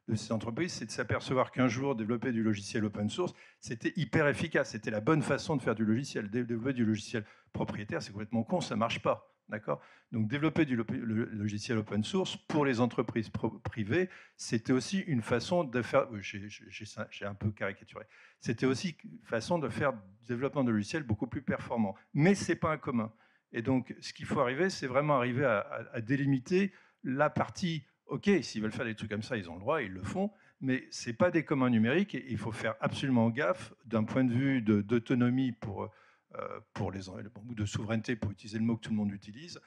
de ces entreprises, c'est de s'apercevoir qu'un jour, développer du logiciel open source, c'était hyper efficace. C'était la bonne façon de faire du logiciel. Développer du logiciel propriétaire, c'est complètement con, ça marche pas. D'accord ? Donc, développer le logiciel open source pour les entreprises privées, c'était aussi une façon de faire. J'ai un peu caricaturé. C'était aussi une façon de faire du développement de logiciels beaucoup plus performant. Mais ce n'est pas un commun. Et donc, ce qu'il faut arriver, c'est vraiment arriver à délimiter la partie. OK, s'ils veulent faire des trucs comme ça, ils ont le droit, ils le font. Mais ce n'est pas des communs numériques, et il faut faire absolument gaffe d'un point de vue d'autonomie pour ou de souveraineté, pour utiliser le mot que tout le monde utilise.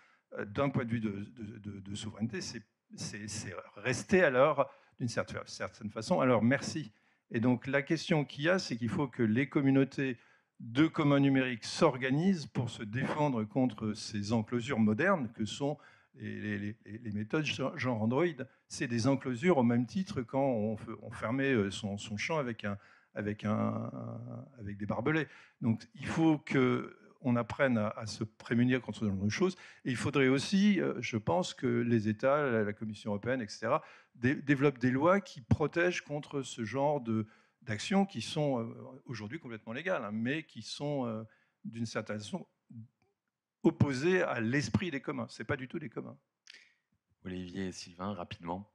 D'un point de vue de souveraineté, c'est rester alors, d'une certaine façon, alors merci. Et donc la question qu'il y a, c'est qu'il faut que les communautés de communs numériques s'organisent pour se défendre contre ces enclosures modernes que sont les méthodes genre Android. C'est des enclosures au même titre quand on fermait son champ avec des barbelés. Donc il faut qu'on apprenne à se prémunir contre ce genre de choses. Et il faudrait aussi, je pense, que les États, la Commission européenne, etc., développent des lois qui protègent contre ce genre d'actions qui sont aujourd'hui complètement légales, hein, mais qui sont d'une certaine façon opposées à l'esprit des communs. Ce n'est pas du tout des communs. Olivier et Sylvain, rapidement.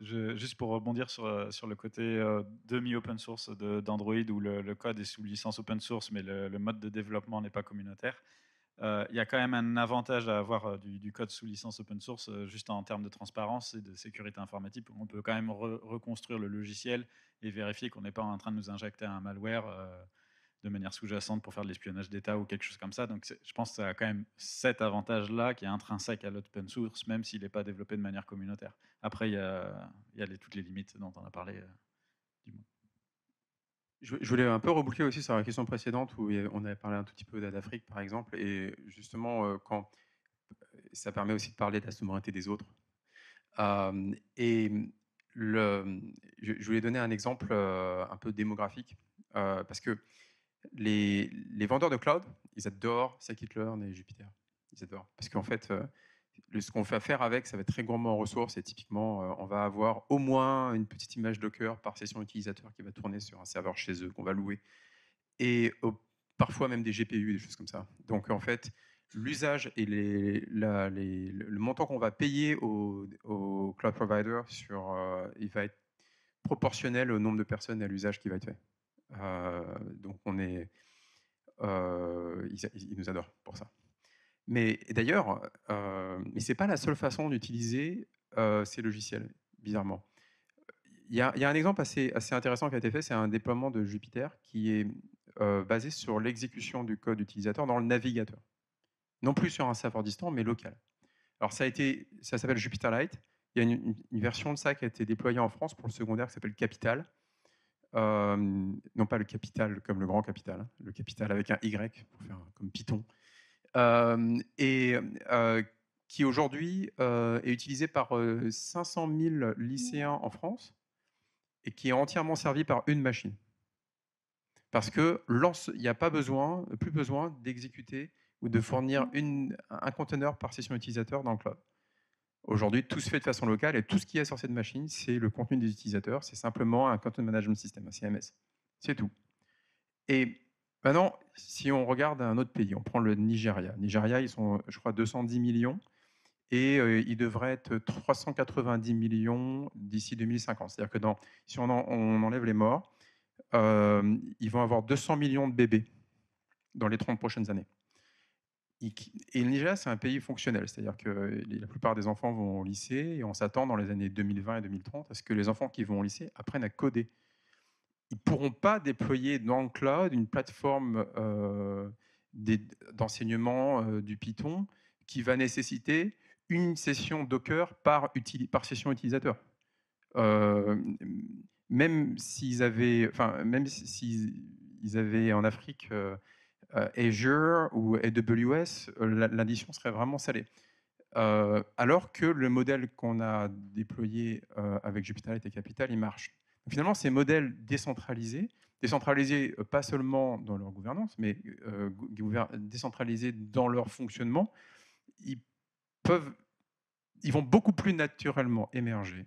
Juste pour rebondir sur le côté demi-open source d'Android, où le code est sous licence open source, mais le mode de développement n'est pas communautaire. Il y a quand même un avantage à avoir du code sous licence open source, juste en termes de transparence et de sécurité informatique. On peut quand même reconstruire le logiciel et vérifier qu'on n'est pas en train de nous injecter un malware de manière sous-jacente pour faire de l'espionnage d'État ou quelque chose comme ça. Donc je pense que ça a quand même cet avantage-là qui est intrinsèque à l'open source, même s'il n'est pas développé de manière communautaire. Après, il y a toutes les limites dont on a parlé. Je voulais un peu reboucler aussi sur la question précédente où on avait parlé un tout petit peu d'Afrique, par exemple, et justement, quand ça permet aussi de parler de la souveraineté des autres. Et je voulais donner un exemple un peu démographique, parce que les vendeurs de cloud, ils adorent scikit-learn et Jupyter. Ils adorent. Parce qu'en fait, ce qu'on fait faire avec, ça va être très gourmand en ressources. Et typiquement, on va avoir au moins une petite image Docker par session utilisateur qui va tourner sur un serveur chez eux, qu'on va louer. Et parfois même des GPU, des choses comme ça. Donc en fait, l'usage et le montant qu'on va payer au cloud provider, il va être proportionnel au nombre de personnes et à l'usage qui va être fait. Donc ils nous adorent pour ça. Mais d'ailleurs, ce n'est pas la seule façon d'utiliser ces logiciels, bizarrement. Il y a un exemple assez intéressant qui a été fait, c'est un déploiement de Jupyter qui est basé sur l'exécution du code utilisateur dans le navigateur. Non plus sur un serveur distant, mais local. Alors ça s'appelle Jupyterlite. Il y a une version de ça qui a été déployée en France pour le secondaire qui s'appelle Capital. Non pas le capital comme le grand capital, hein, le capital avec un Y, pour faire comme Python. Qui aujourd'hui est utilisé par 500 000 lycéens en France et qui est entièrement servi par une machine. Parce qu'il n'y a plus besoin d'exécuter ou de fournir un conteneur par session utilisateur dans le cloud. Aujourd'hui, tout se fait de façon locale et tout ce qu'il y a sur cette machine, c'est le contenu des utilisateurs. C'est simplement un Content Management System, un CMS. C'est tout. Et maintenant, si on regarde un autre pays, on prend le Nigeria. Nigeria, ils sont, je crois, 210 millions et ils devraient être 390 millions d'ici 2050. C'est-à-dire que si on enlève les morts, ils vont avoir 200 millions de bébés dans les 30 prochaines années. Et le Nigeria, c'est un pays fonctionnel, c'est-à-dire que la plupart des enfants vont au lycée et on s'attend dans les années 2020 et 2030 à ce que les enfants qui vont au lycée apprennent à coder. Ils ne pourront pas déployer dans le cloud une plateforme d'enseignement du Python qui va nécessaiter une session Docker par session utilisateur. Même s'ils avaient en Afrique Azure ou AWS, l'addition serait vraiment salée. Alors que le modèle qu'on a déployé avec Jupyterlite et Capital, il marche. Finalement, ces modèles décentralisés pas seulement dans leur gouvernance, mais décentralisés dans leur fonctionnement, ils vont beaucoup plus naturellement émerger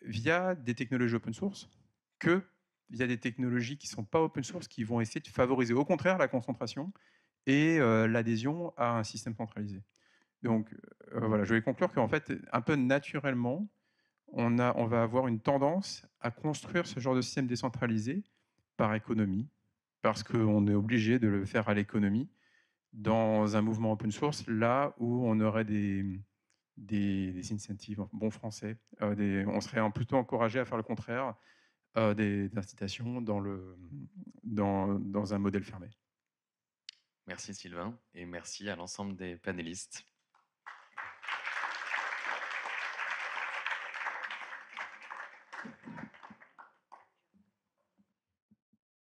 via des technologies open source que via des technologies qui ne sont pas open source, qui vont essayer de favoriser au contraire la concentration et l'adhésion à un système centralisé. Donc voilà, je vais conclure qu'en fait, un peu naturellement, on va avoir une tendance à construire ce genre de système décentralisé par économie, parce qu'on est obligé de le faire à l'économie dans un mouvement open source, là où on aurait des incentives, en bon français, on serait plutôt encouragé à faire le contraire, des incitations dans un modèle fermé. Merci Sylvain et merci à l'ensemble des panélistes.